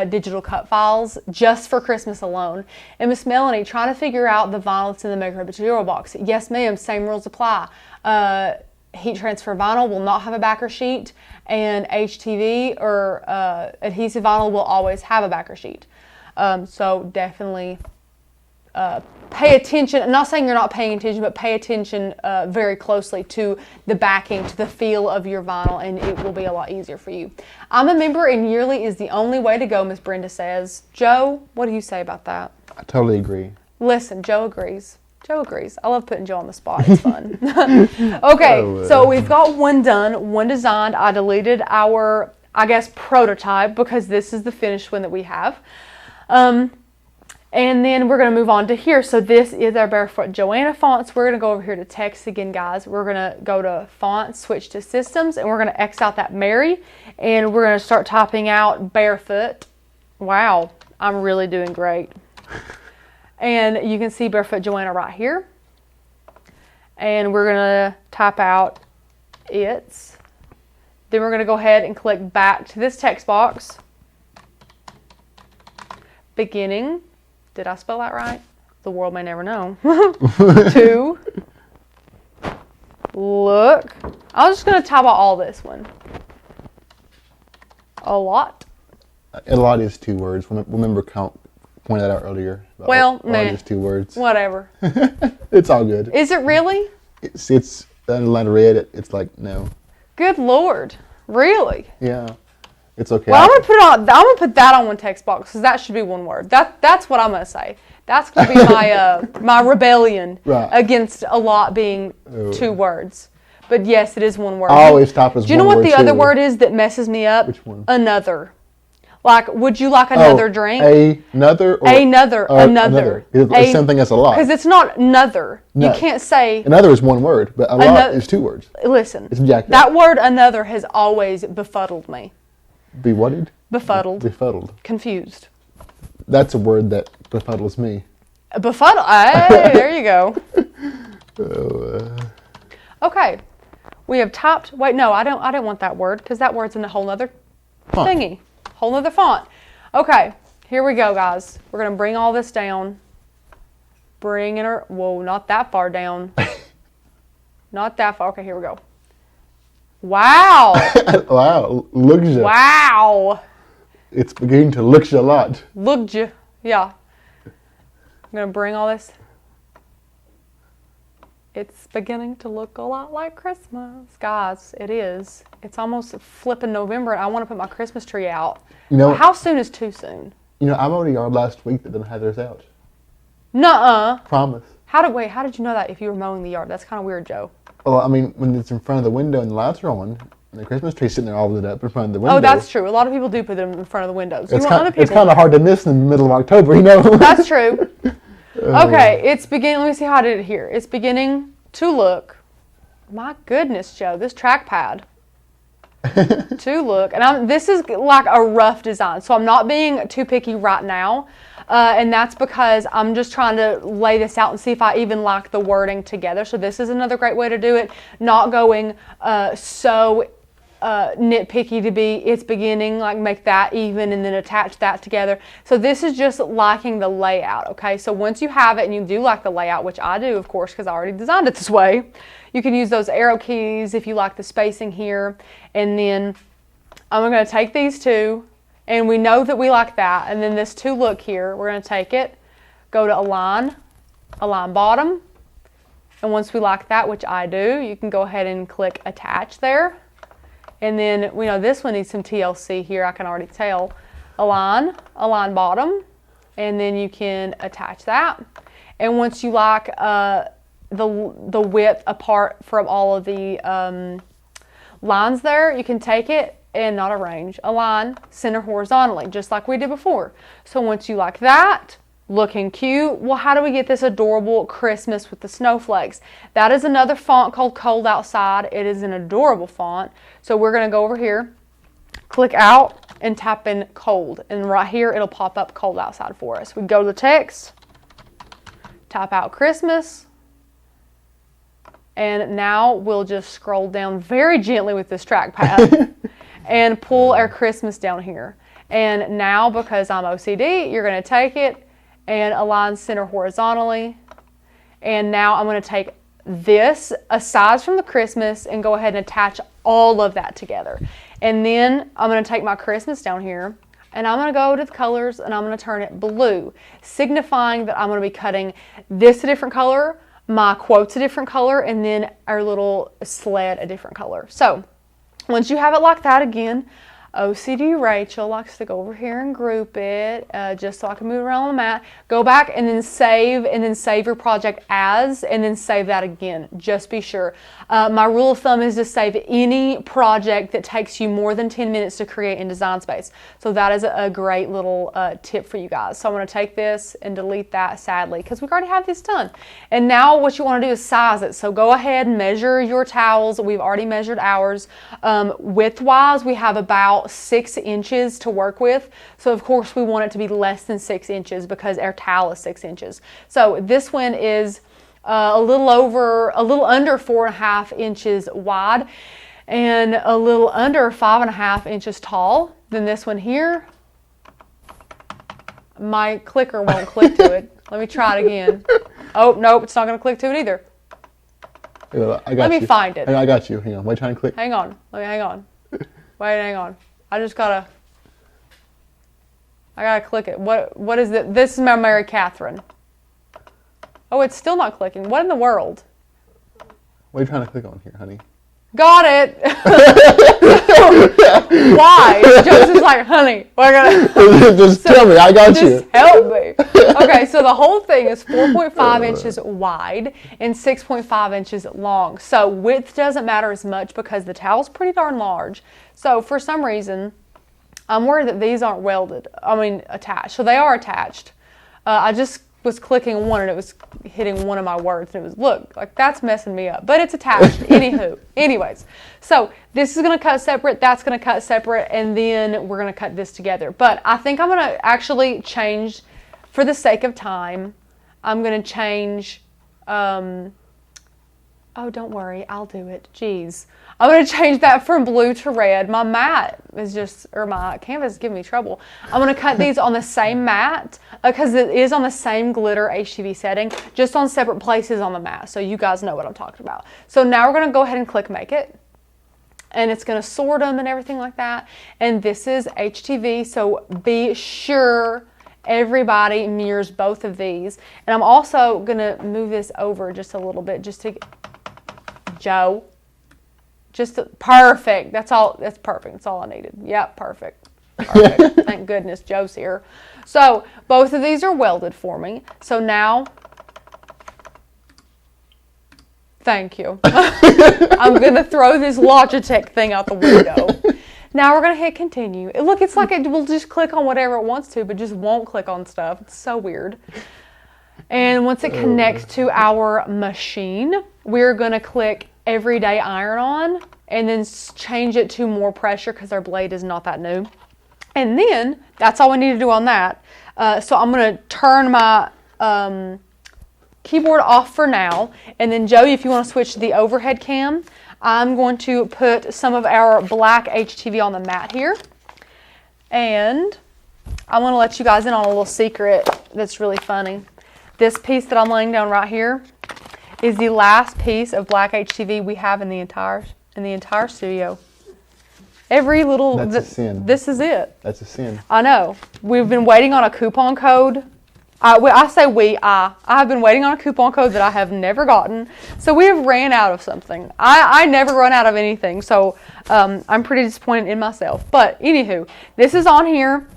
digital cut files just for Christmas alone. And Miss Melanie, trying to figure out the vinyl that's in the Maker material box. Yes, ma'am. Same rules apply. Heat transfer vinyl will not have a backer sheet, and HTV or adhesive vinyl will always have a backer sheet. So definitely pay attention. I'm not saying you're not paying attention, but pay attention very closely to the backing, to the feel of your vinyl, and it will be a lot easier for you. I'm a member, and yearly is the only way to go, Miss Brenda says. Joe, what do you say about that? I totally agree. Listen, Joe agrees. Joe agrees. I love putting Joe on the spot. It's fun. Okay, so we've got one done, one designed. I deleted our, I guess, prototype because this is the finished one that we have. And then we're going to move on to here. So this is our Barefoot Joanna fonts. We're going to go over here to text again, guys. We're going to go to fonts, switch to systems, and we're going to X out that Mary. And we're going to start typing out Barefoot. Wow, I'm really doing great. And you can see Barefoot Joanna right here. And we're going to type out its. Then we're going to go ahead and click back to this text box. Beginning. Did I spell that right? The world may never know. To look. I'm just going to type out all this one. A lot. A lot is 2 words. Remember, Count pointed that out earlier. Well, a lot is 2 words. Whatever. It's all good. Is it really? It's underlined red. It's like, no. Good Lord. Really? Yeah. It's okay. Well, I'm gonna put that on one text box because that should be 1 word. That's what I'm gonna say. That's gonna be my my rebellion against a lot being 2 words. But yes, it is 1 word. I always stop as 1 word. Do you know what the other word is that messes me up? Which one? Another. Like, would you like another drink? Another. Or, another. Another. It's the same thing as a lot. Because it's not another. No. You can't say. Another is 1 word, but a lot is 2 words. Listen. It's jacked that up. word another has always befuddled me. Be whatted? Befuddled. Befuddled. Confused. That's a word that befuddles me. Befuddled. Hey, there you go. Okay. We have typed. Wait, no, I don't want that word because that word's in a whole nother thingy. Whole nother font. Okay. Here we go, guys. We're going to bring all this down. Bring in our. Whoa, not that far down. Not that far. Okay, here we go. Wow. Wow. Looks ya. Wow. It's beginning to look ya a lot. Looked ya. Yeah. I'm going to bring all this. It's beginning to look a lot like Christmas. Guys, it is. It's almost flipping November and I want to put my Christmas tree out. You know, how soon is too soon? You know, I mowed a yard last week that didn't have theirs out. Nuh-uh. Promise. How did you know that if you were mowing the yard? That's kind of weird, Joe. Well, I mean, when it's in front of the window and the lights are on, and the Christmas tree's sitting there all lit up in front of the window. Oh, that's true. A lot of people do put them in front of the windows. It's kind of hard to miss in the middle of October, you know? That's true. Okay, it's beginning. Let me see how I did it here. It's beginning to look. My goodness, Joe, this trackpad. To look. And this is like a rough design, so I'm not being too picky right now. And that's because I'm just trying to lay this out and see if I even like the wording together. So this is another great way to do it. Not going so nitpicky to be it's beginning, like make that even and then attach that together. So this is just liking the layout, okay? So once you have it and you do like the layout, which I do, of course, because I already designed it this way, you can use those arrow keys if you like the spacing here. And then I'm going to take these 2. And we know that we like that. And then this to look here, we're going to take it, go to align bottom. And once we like that, which I do, you can go ahead and click attach there. And then we know this one needs some TLC here, I can already tell. Align bottom. And then you can attach that. And once you like the width apart from all of the lines there, you can take it and not arrange, align, center horizontally, just like we did before. So once you like that, looking cute, well, how do we get this adorable Christmas with the snowflakes? That is another font called Cold Outside. It is an adorable font. So we're gonna go over here, click out, and type in cold. And right here, it'll pop up Cold Outside for us. We go to the text, type out Christmas, and now we'll just scroll down very gently with this trackpad. And pull our Christmas down here. And now, because I'm OCD, you're going to take it and align center horizontally. And now I'm going to take this aside from the Christmas and go ahead and attach all of that together. And then I'm going to take my Christmas down here And I'm going to go to the colors and I'm going to turn it blue, signifying that I'm going to be cutting this a different color, my quotes a different color, and then our little sled a different color. So once you have it like that, again, OCD Rachel likes to go over here and group it just so I can move around on the mat. Go back and then save your project as, and then save that again. Just be sure. My rule of thumb is to save any project that takes you more than 10 minutes to create in Design Space. So that is a great little tip for you guys. So I'm going to take this and delete that, sadly, because we already have this done. And now what you want to do is size it. So go ahead and measure your towels. We've already measured ours. Width-wise, we have about 6 inches to work with. So of course we want it to be less than 6 inches because our towel is 6 inches. So this one is a little under 4.5 inches wide and a little under 5.5 inches tall. Then this one here, my clicker won't click to it. Let me try it again. Oh, nope, it's not going to click to it either. Let me find it. I got you. Hang on. Wait, try and click. Hang on. Hang on. Wait, hang on. I gotta click it. What is it? This is my Mary Catherine. Oh, it's still not clicking. What in the world? What are you trying to click on here, honey? Got it. Why? Joseph's like, honey, we're gonna just tell me. I got you. Just help me. Okay, so the whole thing is 4.5 inches wide and 6.5 inches long. So width doesn't matter as much because the towel's pretty darn large. So for some reason, I'm worried that these aren't attached. So they are attached. I just was clicking one and it was hitting one of my words and it was, look, like that's messing me up, but it's attached. Anyways, so this is going to cut separate, that's going to cut separate, and then we're going to cut this together. But I think I'm going to actually change, for the sake of time, I'm going to change, oh, don't worry, I'll do it. Jeez. I'm going to change that from blue to red. My mat is my canvas is giving me trouble. I'm going to cut these on the same mat because it is on the same glitter HTV setting, just on separate places on the mat. So you guys know what I'm talking about. So now we're going to go ahead and click make it. And it's going to sort them and everything like that. And this is HTV, so be sure everybody mirrors both of these. And I'm also going to move this over just a little bit just to, Joe. Perfect. That's all. That's perfect. That's all I needed. Yep, perfect. Perfect. Thank goodness Joe's here. So both of these are welded for me. So now, thank you. I'm going to throw this Logitech thing out the window. Now we're going to hit continue. Look, it's like it will just click on whatever it wants to, but just won't click on stuff. It's so weird. And once it connects to our machine, we're going to click everyday iron on and then change it to more pressure because our blade is not that new. And then that's all we need to do on that. So I'm going to turn my keyboard off for now. And then Joey, if you want to switch to the overhead cam, I'm going to put some of our black HTV on the mat here. And I want to let you guys in on a little secret that's really funny. This piece that I'm laying down right here is the last piece of black HTV we have in the entire studio. Every little That's a sin. This is it. That's a sin. I know. We've been waiting on a coupon code. I have been waiting on a coupon code that I have never gotten. So we have ran out of something. I never run out of anything. So I'm pretty disappointed in myself. But anywho, this is on here.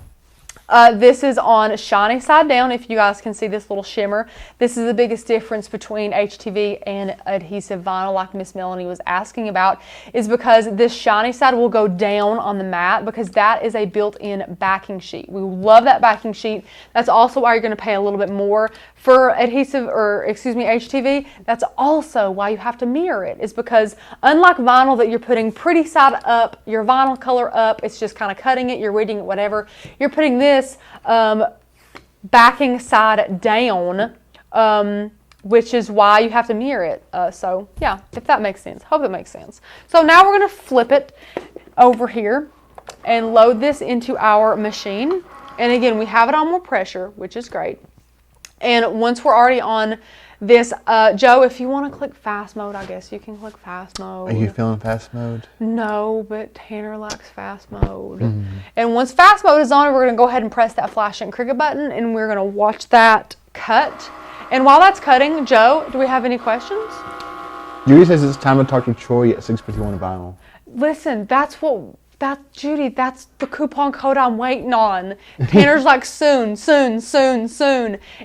This is on shiny side down, if you guys can see this little shimmer. This is the biggest difference between HTV and adhesive vinyl, like Miss Melanie was asking about, is because this shiny side will go down on the mat because that is a built-in backing sheet. We love that backing sheet. That's also why you're going to pay a little bit more for HTV. That's also why you have to mirror it, is because unlike vinyl that you're putting pretty side up, your vinyl color up, it's just kind of cutting it, you're reading it, whatever. You're putting this backing side down, which is why you have to mirror it. So yeah, if that makes sense. Hope it makes sense. So now we're going to flip it over here and load this into our machine. And again, we have it on more pressure, which is great. And once we're already on this, Joe, if you want to click fast mode, I guess you can click fast mode. Are you feeling fast mode? No, but Tanner likes fast mode. And once fast mode is on, we're going to go ahead and press that flashing Cricut button, and we're going to watch that cut. And while that's cutting, Joe, do we have any questions? Judy says it's time to talk to Troy at 651 Vinyl. Listen, Judy, that's the coupon code I'm waiting on. Tanner's like, soon.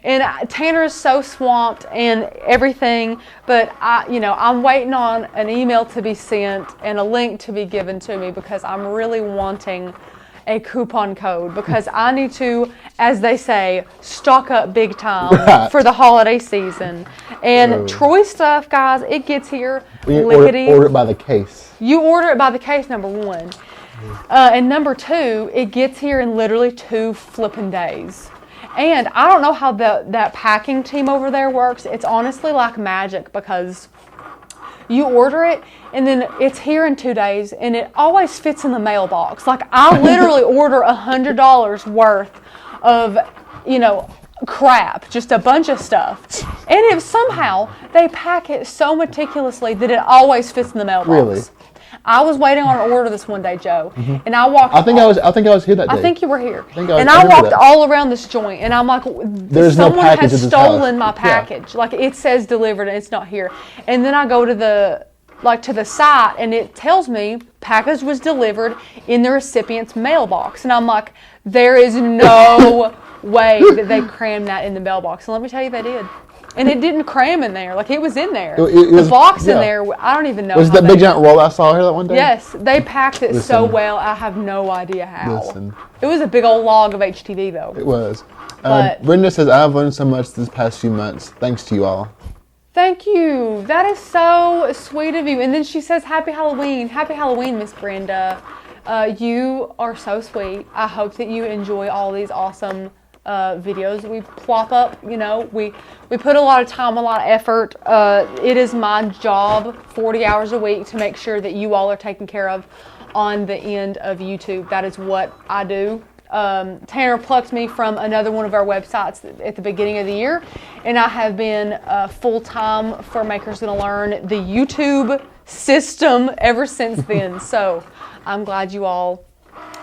And Tanner is so swamped and everything, but I'm waiting on an email to be sent and a link to be given to me because I'm really wanting a coupon code because I need to, as they say, stock up big time for the holiday season. And Troy stuff, guys, it gets here lickety. Order it by the case. You order it by the case, number one. And number two, it gets here in literally 2 flipping days. And I don't know how that packing team over there works. It's honestly like magic because you order it and then it's here in 2 days and it always fits in the mailbox. Like I literally order $100 worth of, crap, just a bunch of stuff. And if somehow they pack it so meticulously that it always fits in the mailbox. Really? I was waiting on an order this one day, Joe, and I walked. I think I was here that day. I think you were here. I walked all around this joint, and I'm like, someone has stolen my package. Yeah. Like it says delivered, and it's not here. And then I go to the site, and it tells me package was delivered in the recipient's mailbox, and I'm like, there is no way that they crammed that in the mailbox. And let me tell you, they did. And it didn't cram in there. Like, it was in there. It was, the box in there, I don't even know Was that big giant roll I saw here that one day? Yes. They packed it so well, I have no idea how. It was a big old log of HTV, though. It was. Brenda says, I've learned so much this past few months. Thanks to you all. Thank you. That is so sweet of you. And then she says, Happy Halloween. Happy Halloween, Miss Brenda. You are so sweet. I hope that you enjoy all these awesome videos we plop up. We put a lot of time, a lot of effort. It is my job 40 hours a week to make sure that you all are taken care of on the end of YouTube. That is what I do. Tanner plucked me from another one of our websites at the beginning of the year, and I have been full-time for Makers Gonna Learn the YouTube system ever since then. So I'm glad you all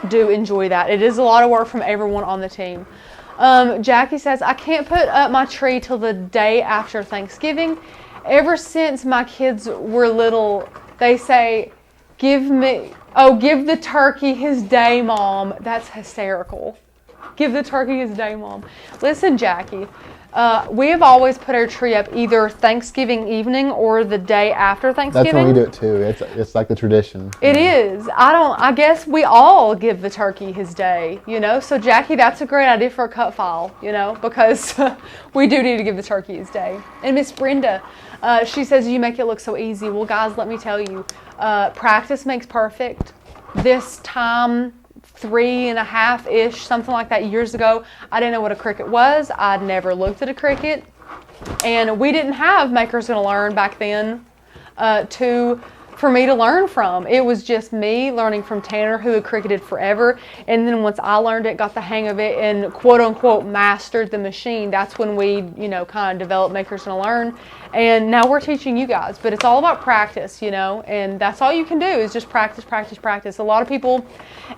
do enjoy that. It is a lot of work from everyone on the team. Jackie says, I can't put up my tree till the day after Thanksgiving. Ever since my kids were little, they say, give the turkey his day, Mom. That's hysterical. Give the turkey his day, Mom. Listen, Jackie, we have always put our tree up either Thanksgiving evening or the day after Thanksgiving. That's when we do it too. It's like the tradition. It is. I guess we all give the turkey his day, So Jackie, that's a great idea for a cut file, because we do need to give the turkey his day. And Miss Brenda, she says you make it look so easy. Well, guys, let me tell you, practice makes perfect. This time, 3.5-ish, something like that, years ago, I didn't know what a Cricut was. I'd never looked at a Cricut, and we didn't have Makers Gonna Learn back then for me to learn from. It was just me learning from Tanner, who had Cricketed forever, and then once I learned it, got the hang of it, and quote-unquote mastered the machine, that's when we, kind of developed Makers Gonna Learn, and now we're teaching you guys. But it's all about practice, and that's all you can do is just practice, practice, practice. A lot of people,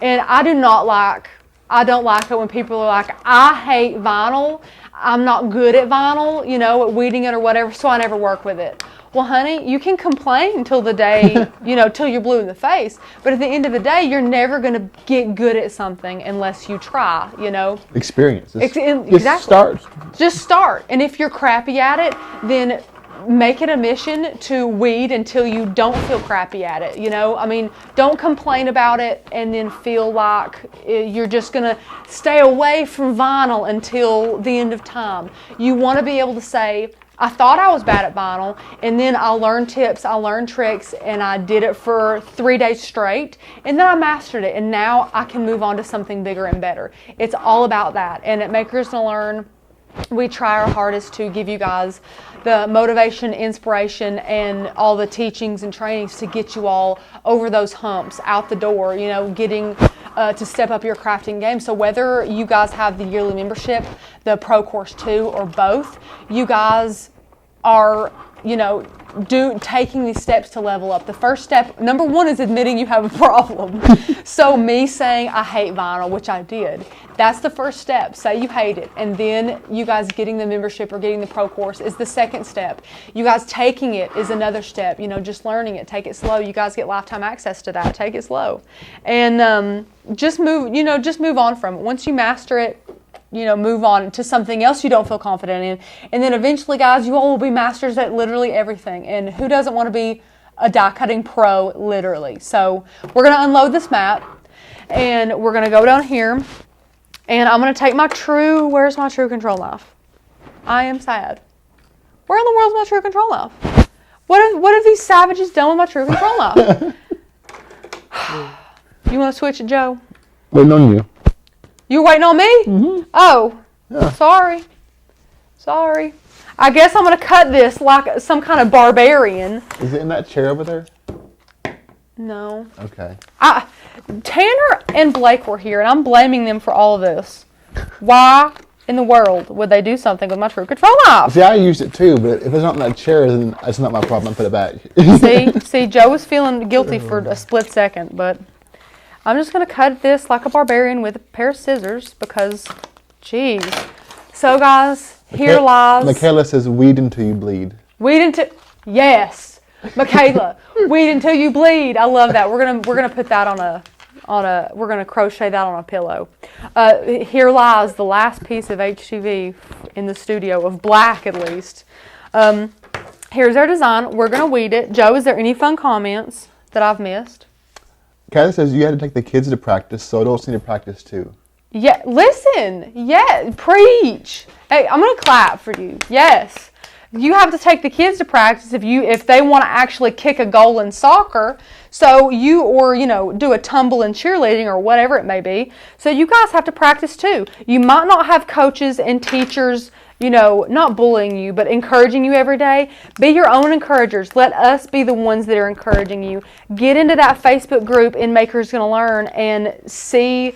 and I don't like it when people are like, I hate vinyl, I'm not good at vinyl, at weeding it or whatever, so I never work with it. Well, honey, you can complain till the day, till you're blue in the face. But at the end of the day, you're never going to get good at something unless you try, Experience. Exactly. Just start. And if you're crappy at it, then make it a mission to weed until you don't feel crappy at it. Don't complain about it and then feel like you're just going to stay away from vinyl until the end of time. You want to be able to say, I thought I was bad at vinyl, and then I learned tips, I learned tricks, and I did it for 3 days straight, and then I mastered it, and now I can move on to something bigger and better. It's all about that. And at Makers Gonna Learn, we try our hardest to give you guys the motivation, inspiration, and all the teachings and trainings to get you all over those humps, out the door, getting to step up your crafting game. So whether you guys have the yearly membership, the Pro Course 2, or both, you guys are, taking these steps to level up. The first step, number one, is admitting you have a problem. So me saying I hate vinyl, which I did, that's the first step. Say you hate it. And then you guys getting the membership or getting the pro course is the second step. You guys taking it is another step. Just learning it. Take it slow. You guys get lifetime access to that. Take it slow. And just move on from it. Once you master it, move on to something else you don't feel confident in. And then eventually, guys, you all will be masters at literally everything. And who doesn't want to be a die cutting pro, literally? So we're going to unload this mat, and we're going to go down here, and I'm going to take where's my true control knife? I am sad. Where in the world's my true control knife? What have these savages done with my true control knife? You want to switch it, Joe? Waiting on you. You waiting on me? Mm-hmm. Oh, yeah. Sorry. I guess I'm going to cut this like some kind of barbarian. Is it in that chair over there? No. Okay. Tanner and Blake were here, and I'm blaming them for all of this. Why in the world would they do something with my true control knife? See, I used it too, but if it's not in that chair, then it's not my problem. I put it back. See, Joe was feeling guilty for a split second, but I'm just going to cut this like a barbarian with a pair of scissors because, geez. So, guys, here lies... Michaela says, weed until you bleed. Yes. Michaela, weed until you bleed. I love that. We're gonna put that we're gonna crochet that on a pillow. Here lies the last piece of HTV in the studio, of black at least. Here's our design. We're gonna weed it. Joe, is there any fun comments that I've missed? Kathy says you had to take the kids to practice, so adults need to practice too. Yeah, listen. Yeah, preach. Hey, I'm gonna clap for you. Yes. You have to take the kids to practice if they want to actually kick a goal in soccer. So do a tumble in cheerleading or whatever it may be. So you guys have to practice too. You might not have coaches and teachers, not bullying you, but encouraging you every day. Be your own encouragers. Let us be the ones that are encouraging you. Get into that Facebook group in Makers Gonna Learn and see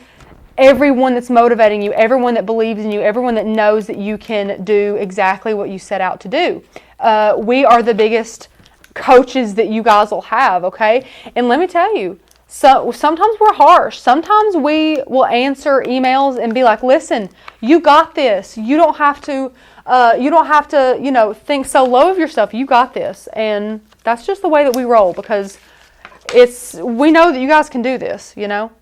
everyone that's motivating you, everyone that believes in you, everyone that knows that you can do exactly what you set out to do. We are the biggest coaches that you guys will have, okay? And let me tell you, so sometimes we're harsh. Sometimes we will answer emails and be like, listen, you got this. You don't have to, think so low of yourself. You got this. And that's just the way that we roll because we know that you guys can do this,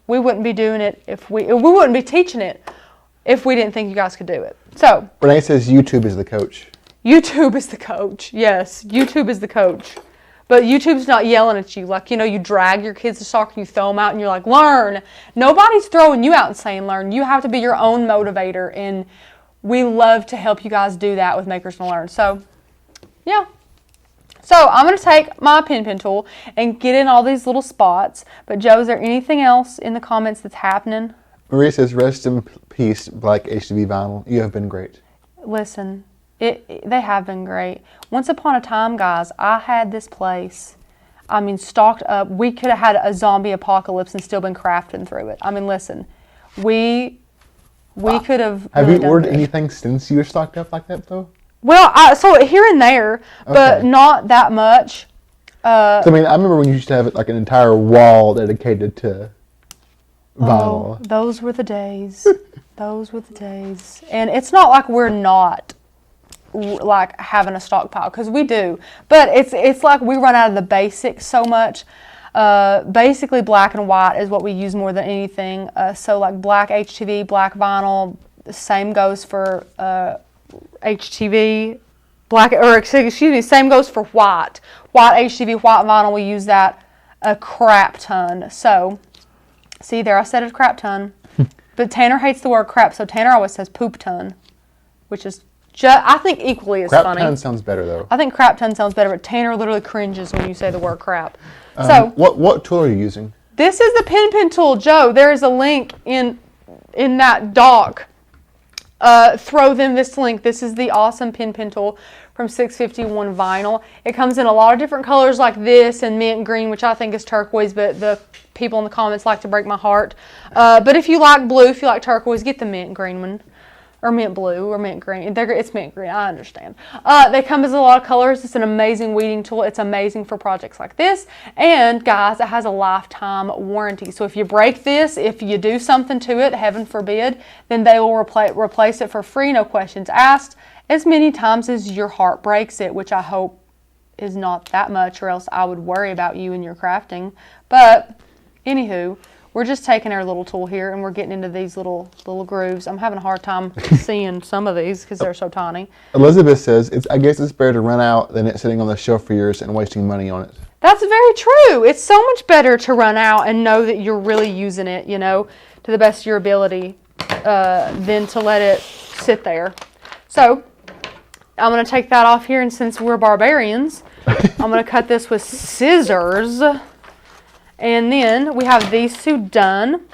We wouldn't be doing it we wouldn't be teaching it if we didn't think you guys could do it. So Renee says YouTube is the coach. YouTube is the coach. Yes, YouTube is the coach. But YouTube's not yelling at you. Like, you drag your kids to soccer, you throw them out, and you're like, learn. Nobody's throwing you out and saying learn. You have to be your own motivator, and we love to help you guys do that with Makers Gonna Learn. So, yeah. So I'm going to take my pen tool and get in all these little spots. But Joe, is there anything else in the comments that's happening? Maria says, rest in peace, Black HTV Vinyl. You have been great. Listen, they have been great. Once upon a time, guys, I had this place, stocked up. We could have had a zombie apocalypse and still been crafting through it. Listen, we could have... Have you ordered anything since you were stocked up like that, though? Well, so here and there, but not that much. I remember when you used to have like an entire wall dedicated to vinyl. Oh, those were the days. Those were the days. And it's not like we're not like having a stockpile, because we do. But it's like we run out of the basics so much. Basically, black and white is what we use more than anything. So like black HTV, black vinyl. The same goes for... HTV, same goes for white. White HTV, white vinyl, we use that a crap ton. So, see there, I said a crap ton. But Tanner hates the word crap, so Tanner always says poop ton, which is I think equally as funny. Crap ton sounds better, though. I think crap ton sounds better, but Tanner literally cringes when you say the word crap. So, what tool are you using? This is the pen tool, Joe. There is a link in that doc. Throw them this link. This is the awesome pen tool from 651 Vinyl. It comes in a lot of different colors like this and mint green, which I think is turquoise, but the people in the comments like to break my heart. But if you like blue, if you like turquoise, get the mint green one. or mint blue or mint green. It's mint green, I understand. They come as a lot of colors. It's an amazing weeding tool. It's amazing for projects like this. And guys, it has a lifetime warranty. So if you break this, if you do something to it, heaven forbid, then they will replace it for free, no questions asked, as many times as your heart breaks it, which I hope is not that much, or else I would worry about you and your crafting. But anywho, we're just taking our little tool here and we're getting into these little grooves. I'm having a hard time seeing some of these because they're so tiny. Elizabeth says, I guess it's better to run out than it sitting on the shelf for years and wasting money on it. That's very true. It's so much better to run out and know that you're really using it, you know, to the best of your ability, than to let it sit there. So I'm going to take that off here, and since we're barbarians, I'm going to cut this with scissors. And then we have these two done,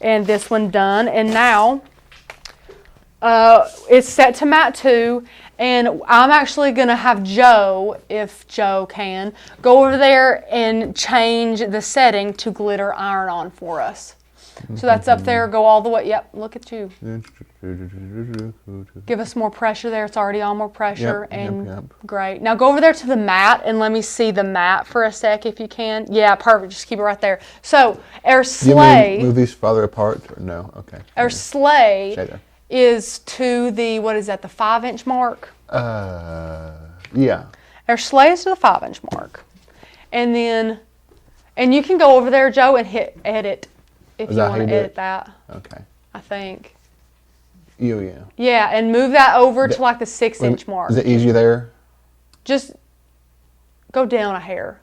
and this one done, and now it's set to mat 2, and I'm actually going to have Joe, if Joe can, go over there and change the setting to glitter iron-on for us. So that's up there, go all the way. Yep, look at you. Give us more pressure there. It's already on more pressure. Yep. Great. Now go over there to the mat and let me see the mat for a sec if you can. Yeah, perfect. Just keep it right there. So our sleigh. You move these farther apart? Or no? Okay. Our sleigh is to the, what is that, the 5-inch mark? Yeah. Our sleigh is to the 5-inch mark. And then, and you can go over there, Joe, and hit edit. If you want to edit that. Okay. I think. Yeah. Yeah, and move that over to like the 6-inch mark. Is it easier there? Just go down a hair.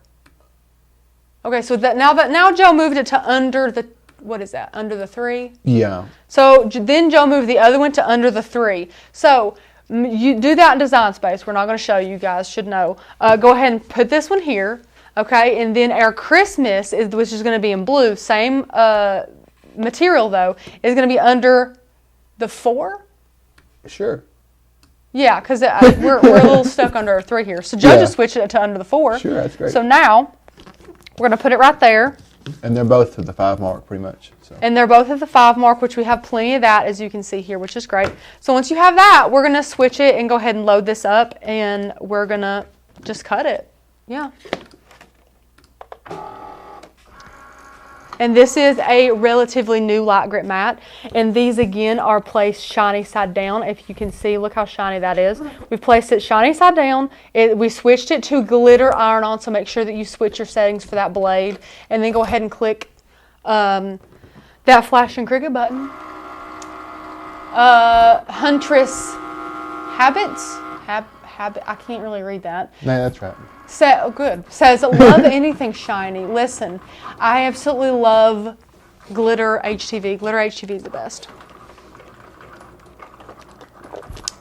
Okay, so now Joe moved it to under the, what is that? Under the 3? Yeah. So then Joe moved the other one to under the 3. So you do that in Design Space. We're not going to show you. You guys should know. Go ahead and put this one here. Okay, and then our Christmas, which is going to be in blue, same material though, is going to be under the 4? Sure. Yeah, because we're a little stuck under our 3 here. So Joe just switched it to under the 4. Sure, that's great. So now we're going to put it right there. And they're both at the 5 mark pretty much. So. And they're both at the 5 mark, which we have plenty of that, as you can see here, which is great. So once you have that, we're going to switch it and go ahead and load this up, and we're going to just cut it. Yeah. And this is a relatively new light grit mat, and these again are placed shiny side down. If you can see, look how shiny that is. We've placed it shiny side down. We switched it to glitter iron on, so make sure that you switch your settings for that blade, and then go ahead and click that flashing Cricut button. Huntress Habits. I can't really read that. No, that's right. Good. Says, love anything shiny. Listen, I absolutely love glitter HTV. Glitter HTV is the best.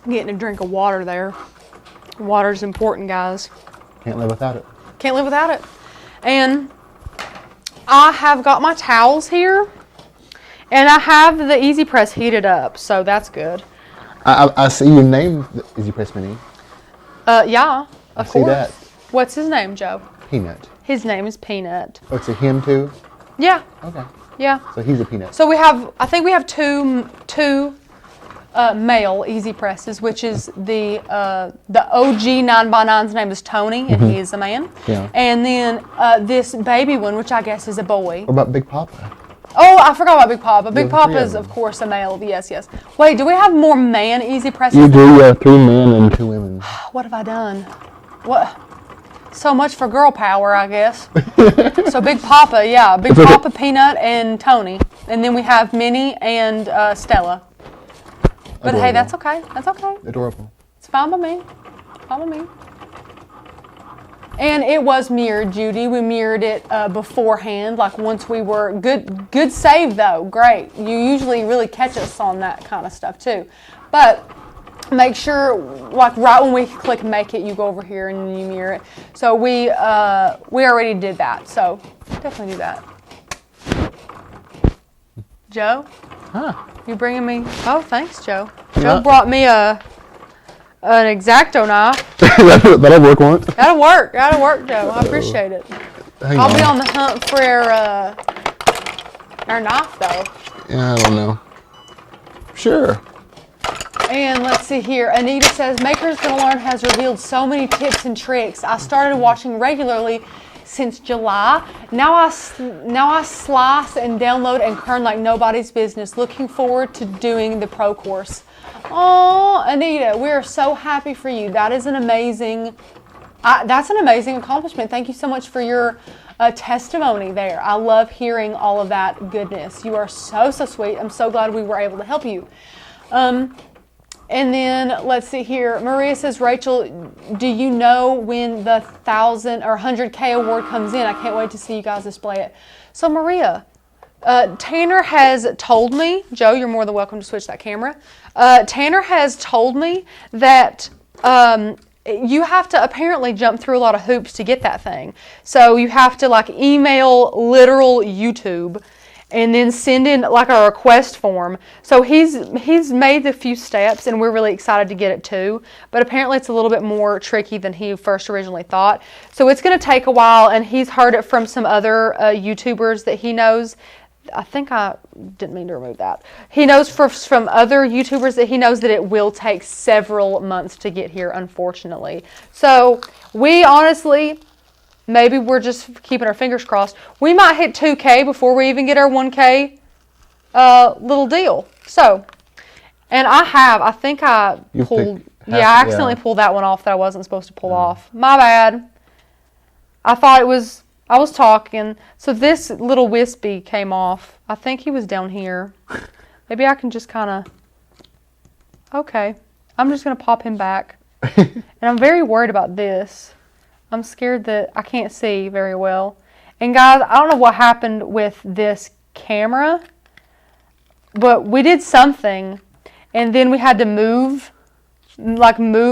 I'm getting a drink of water there. Water's important, guys. Can't live without it. Can't live without it. And I have got my towels here, and I have the Easy Press heated up, so that's good. I see you named the Easy Press Mini. Yeah, of course. See that. What's his name, Joe? Peanut. His name is Peanut. Oh, it's a him too? Yeah. Okay. Yeah. So he's a peanut. So I think we have two male Easy Presses, which is the OG 9x9's name is Tony, and he is a man. Yeah. And then this baby one, which I guess is a boy. What about Big Papa? Oh, I forgot about Big Papa. Big Papa Papa is, of course, a male. Yes. Wait, do we have more man Easy Presses? You do. You have 3 men and 2 women. What have I done? What? So much for girl power, I guess. So Big Papa, yeah. Big Papa, Peanut, and Tony. And then we have Minnie and Stella. But Adorable. hey, that's okay. That's okay. Adorable. It's fine by me. Fine by me. And it was mirrored, Judy. We mirrored it beforehand, like once we were good save though. Great. You usually really catch us on that kind of stuff too. But make sure, like right when we click make it, you go over here and you mirror it. So we already did that. So definitely do that. Joe? Huh. You bringing me? Oh, thanks, Joe. Joe brought me an X-Acto knife. That'll work once. That'll work, Joe. I appreciate it. I'll be on the hunt for our knife, though. Yeah, I don't know. Sure. And let's see here. Anita says, Maker's Gonna Learn has revealed so many tips and tricks. I started watching regularly since July. Now I slice and download and kern like nobody's business. Looking forward to doing the pro course. Oh, Anita, we are so happy for you. That is an amazing, that's an amazing accomplishment. Thank you so much for your testimony there. I love hearing all of that goodness. You are so sweet. I'm so glad we were able to help you. And then let's see here. Maria says, Rachel, do you know when the 1,000 or 100K award comes in? I can't wait to see you guys display it. So Maria, Tanner has told me, Joe, you're more than welcome to switch that camera. Tanner has told me that you have to apparently jump through a lot of hoops to get that thing. So you have to like email literal YouTube and then send in like a request form. So he's made the few steps and we're really excited to get it too. But apparently it's a little bit more tricky than he first originally thought. So it's going to take a while, and he's heard it from some other YouTubers that he knows. I think I didn't mean to remove that. He knows from other YouTubers that he knows that it will take several months to get here, unfortunately. So we honestly, maybe we're just keeping our fingers crossed. We might hit 2K before we even get our 1K little deal. So, and I think I pulled, I accidentally pulled that one off that I wasn't supposed to pull off. My bad. I thought I was talking. So this little wispy came off. I think he was down here. Maybe I can just kind of, okay. I'm just going to pop him back. And I'm very worried about this. I'm scared that I can't see very well. And guys, I don't know what happened with this camera, but we did something and then we had to move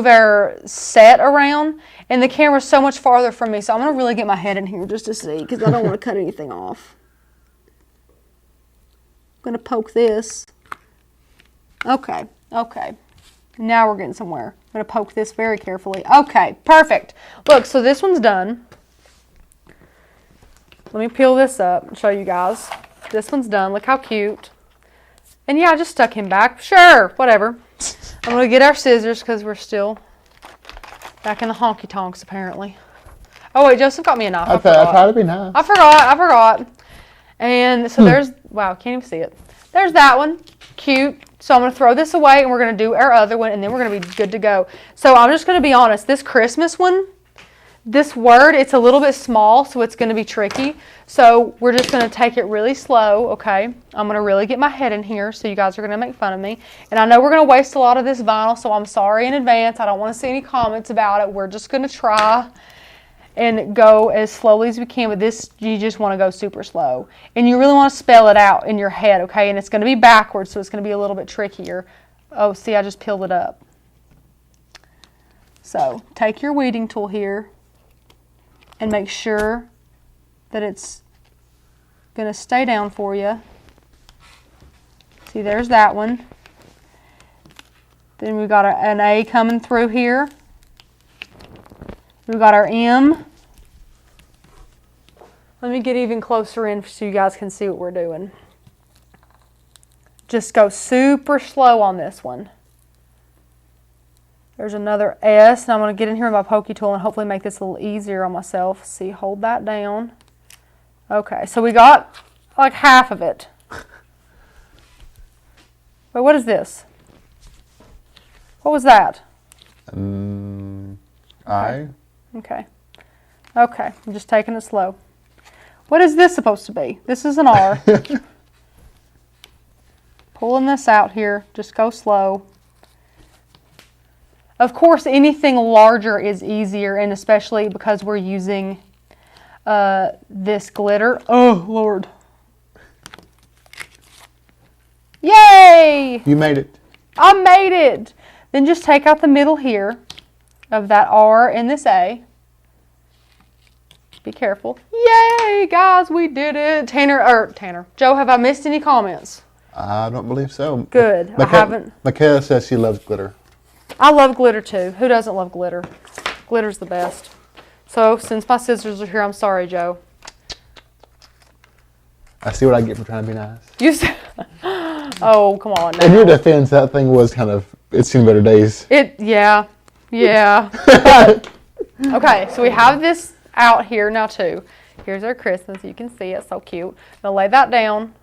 our set around, and the camera's so much farther from me, so I'm going to really get my head in here just to see, because I don't want to cut anything off. I'm going to poke this. Okay. Now we're getting somewhere. I'm going to poke this very carefully. Okay, perfect. Look, so this one's done. Let me peel this up and show you guys. This one's done. Look how cute. And yeah, I just stuck him back. Sure, whatever. I'm going to get our scissors because we're still back in the honky tonks apparently. Oh wait, Joseph got me a knife. I tried to be nice. I forgot. And so there's, wow, can't even see it. There's that one. Cute. So I'm going to throw this away and we're going to do our other one and then we're going to be good to go. So I'm just going to be honest. This Christmas one, this word, it's a little bit small, so it's going to be tricky. So we're just going to take it really slow, okay? I'm going to really get my head in here, so you guys are going to make fun of me. And I know we're going to waste a lot of this vinyl, so I'm sorry in advance. I don't want to see any comments about it. We're just going to try and go as slowly as we can, but this, you just want to go super slow. And you really want to spell it out in your head, okay? And it's going to be backwards, so it's going to be a little bit trickier. Oh, see, I just peeled it up. So take your weeding tool here and make sure that it's going to stay down for you. See, there's that one. Then we've got an A coming through here. We've got our M. Let me get even closer in so you guys can see what we're doing. Just go super slow on this one. There's another S, and I'm going to get in here with my pokey tool and hopefully make this a little easier on myself. See, hold that down. Okay, so we got like half of it. Wait, what is this? What was that? I. Okay, I'm just taking it slow. What is this supposed to be? This is an R. Pulling this out here, just go slow. Of course, anything larger is easier, and especially because we're using this glitter. Oh, Lord. Yay! You made it. I made it! Then just take out the middle here of that R and this A. Be careful. Yay, guys, we did it. Tanner. Joe, have I missed any comments? I don't believe so. Good. I haven't. Michaela says she loves glitter. I love glitter too. Who doesn't love glitter? Glitter's the best. So, since my scissors are here, I'm sorry, Joe. I see what I get for trying to be nice. You said, oh, come on now. In your defense, that thing was kind of It's seen better days. Yeah. Okay, so we have this out here now too. Here's our Christmas. You can see it, so cute. I'm gonna lay that down.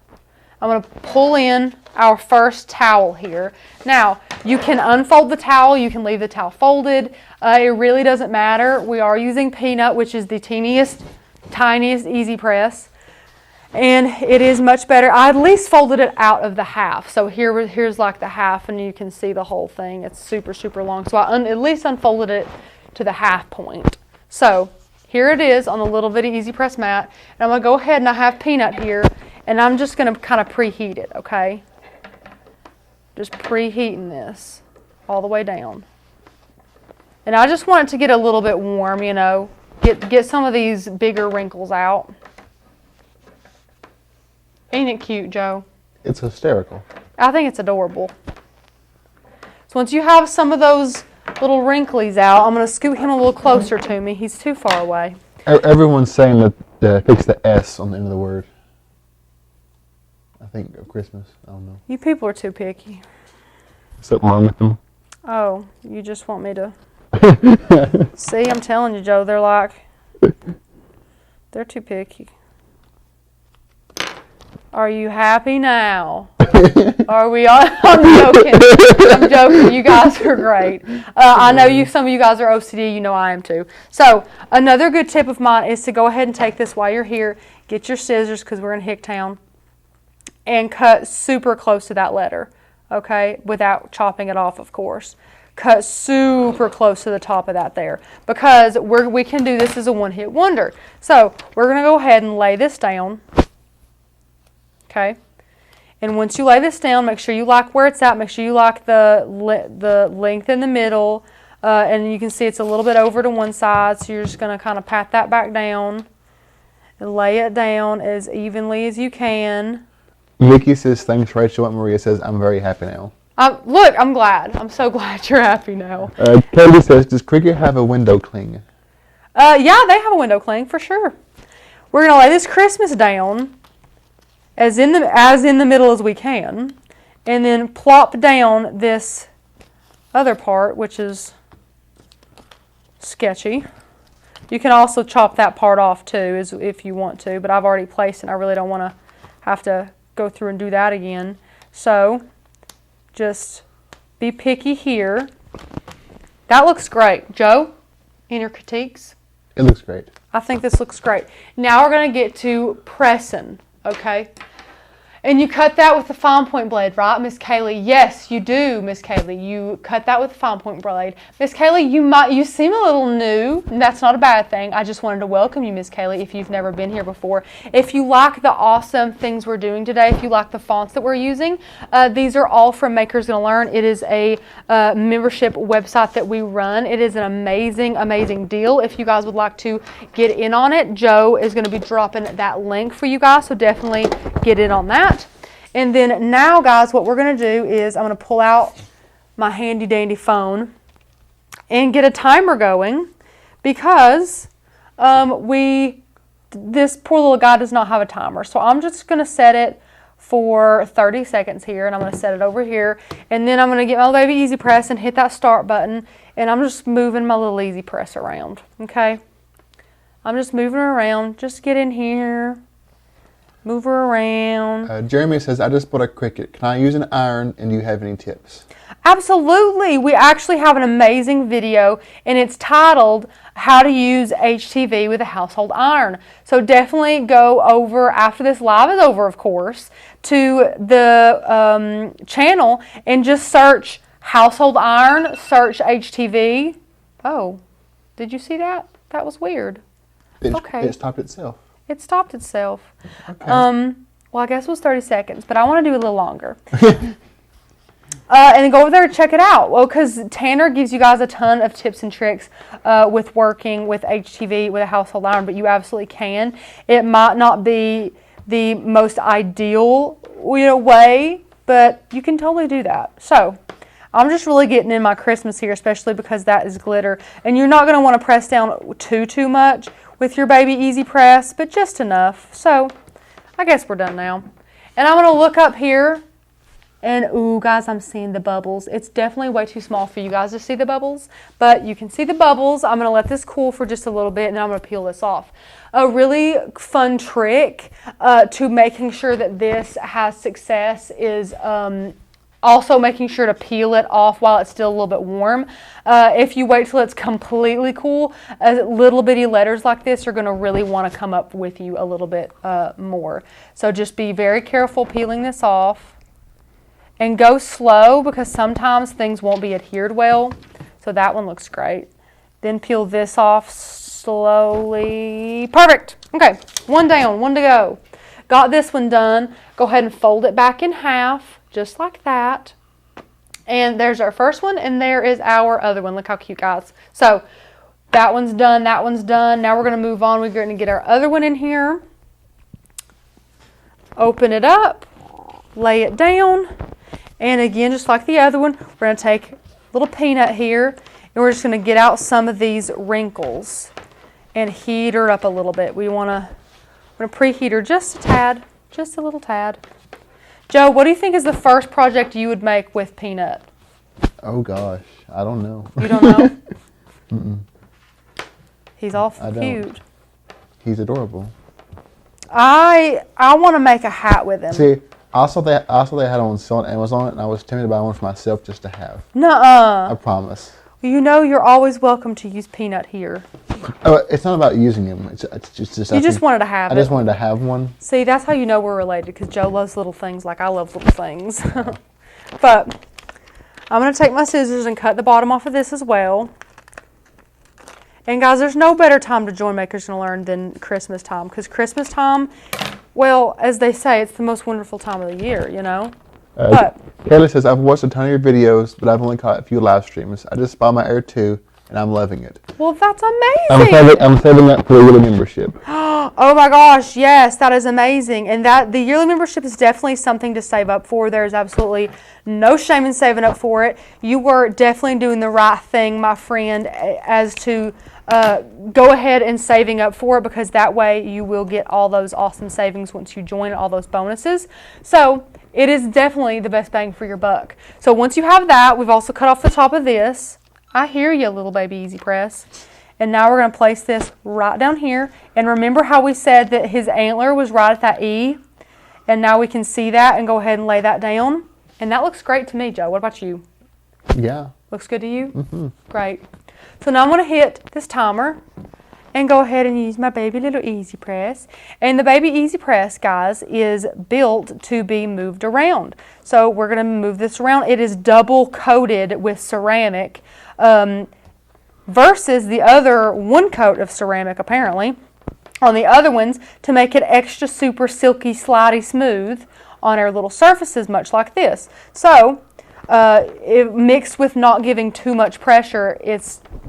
I'm gonna pull in our first towel here. Now, you can unfold the towel. You can leave the towel folded. It really doesn't matter. We are using Peanut, which is the tiniest easy press. And it is much better. I at least folded it out of the half. So here's like the half, and you can see the whole thing. It's super, super long. So I at least unfolded it to the half point. So here it is on the little bitty easy press mat. And I'm going to go ahead and I have Peanut here. And I'm just going to kind of preheat it, okay? Just preheating this all the way down. And I just want it to get a little bit warm, you know. Get some of these bigger wrinkles out. Ain't it cute, Joe? It's hysterical. I think it's adorable. So once you have some of those little wrinklies out, I'm going to scoot him a little closer to me. He's too far away. Everyone's saying that fix the S on the end of the word. I think of Christmas. I don't know. You people are too picky. Something wrong with them? Oh, you just want me to... See, I'm telling you, Joe, they're too picky. Are you happy now? Are we all? I'm joking. You guys are great. I know some of you guys are OCD. You know I am too. So another good tip of mine is to go ahead and take this while you're here. Get your scissors, because we're in Hicktown, and cut super close to that letter. Okay, without chopping it off, of course. Cut super close to the top of that there, because we can do this as a one-hit wonder. So we're going to go ahead and lay this down. Okay, and once you lay this down, make sure you like where it's at. Make sure you like the length in the middle, and you can see it's a little bit over to one side, so you're just going to kind of pat that back down and lay it down as evenly as you can. Mickey says, thanks, Rachel. And Maria says, I'm very happy now. Look, I'm glad. I'm so glad you're happy now. Kelly says, does Cricut have a window cling? Yeah, they have a window cling for sure. We're going to lay this Christmas down as in the middle as we can, and then plop down this other part, which is sketchy. You can also chop that part off too, if you want to, but I've already placed it. I really don't want to have to go through and do that again. So just be picky here. That looks great. Joe, any critiques? It looks great. I think this looks great. Now we're going to get to pressing, okay? And you cut that with the fine point blade, right, Miss Kaylee? Yes, you do, Miss Kaylee. You cut that with the fine point blade. Miss Kaylee, you seem a little new, and that's not a bad thing. I just wanted to welcome you, Miss Kaylee, if you've never been here before. If you like the awesome things we're doing today, if you like the fonts that we're using, these are all from Makers Gonna Learn. It is a membership website that we run. It is an amazing, amazing deal. If you guys would like to get in on it, Joe is going to be dropping that link for you guys, so definitely get in on that. And then now, guys, what we're going to do is I'm going to pull out my handy dandy phone and get a timer going, because this poor little guy does not have a timer. So I'm just going to set it for 30 seconds here, and I'm going to set it over here, and then I'm going to get my baby easy press and hit that start button, and I'm just moving my little easy press around. Okay, I'm just moving her around. Just get in here. Move her around. Jeremy says, I just bought a Cricut. Can I use an iron, and do you have any tips? Absolutely. We actually have an amazing video, and it's titled How to Use HTV with a Household Iron. So definitely go over, after this live is over, of course, to the channel and just search Household Iron, search HTV. Oh, did you see that? That was weird. Okay. It stopped itself. It stopped itself. Okay. Well, I guess it was 30 seconds, but I want to do a little longer. And then go over there and check it out. Well, because Tanner gives you guys a ton of tips and tricks with working with HTV with a household iron, but you absolutely can. It might not be the most ideal way, but you can totally do that. So I'm just really getting in my Christmas here, especially because that is glitter. And you're not going to want to press down too much with your baby easy press, but just enough. So I guess we're done now. And I'm going to look up here And ooh, guys, I'm seeing the bubbles. It's definitely way too small for you guys to see the bubbles, but you can see the bubbles. I'm going to let this cool for just a little bit, and then I'm going to peel this off. A really fun trick to making sure that this has success is also making sure to peel it off while it's still a little bit warm. If you wait till it's completely cool, little bitty letters like this are going to really want to come up with you a little bit more. So just be very careful peeling this off. And go slow because sometimes things won't be adhered well. So that one looks great. Then peel this off slowly. Perfect. Okay, one down, one to go. Got this one done. Go ahead and fold it back in half, just like that. And there's our first one, and there is our other one. Look how cute, guys. So that one's done, that one's done. Now we're going to move on. We're going to get our other one in here. Open it up, lay it down. And again, just like the other one, we're going to take a little peanut here, and we're just going to get out some of these wrinkles and heat her up a little bit. We're going to preheat her just a tad, just a little tad. Joe, what do you think is the first project you would make with Peanut? Oh gosh, I don't know. You don't know? Mm-mm. He's awful cute. He's adorable. I want to make a hat with him. See, I saw they had on sale on Amazon, and I was tempted to buy one for myself just to have. Nuh-uh. I promise. You know you're always welcome to use Peanut here. Oh, it's not about using him. It's just. You just wanted to have it. I just wanted to have one. See, that's how you know we're related, because Joe loves little things like I love little things. But I'm going to take my scissors and cut the bottom off of this as well. And guys, there's no better time to join Makers Gonna Learn than Christmas time, because Christmas time, well, as they say, it's the most wonderful time of the year, you know? Kayla says, I've watched a ton of your videos, but I've only caught a few live streams. I just bought my Air 2, and I'm loving it. Well, that's amazing. I'm saving that for the yearly membership. Oh my gosh, yes, that is amazing. And that the yearly membership is definitely something to save up for. There's absolutely no shame in saving up for it. You were definitely doing the right thing, my friend, as to go ahead and saving up for it, because that way you will get all those awesome savings once you join, all those bonuses. So it is definitely the best bang for your buck. So once you have that, we've also cut off the top of this. I hear you, little baby Easy Press. And now we're going to place this right down here. And remember how we said that his antler was right at that E? And now we can see that and go ahead and lay that down. And that looks great to me, Joe. What about you? Yeah. Looks good to you? Mm-hmm. Great. So now I'm going to hit this timer and go ahead and use my baby little Easy Press. And the baby Easy Press, guys, is built to be moved around. So we're going to move this around. It is double coated with ceramic versus the other one coat of ceramic, apparently, on the other ones, to make it extra super silky, slidey smooth on our little surfaces, much like this. So it mixed with not giving too much pressure,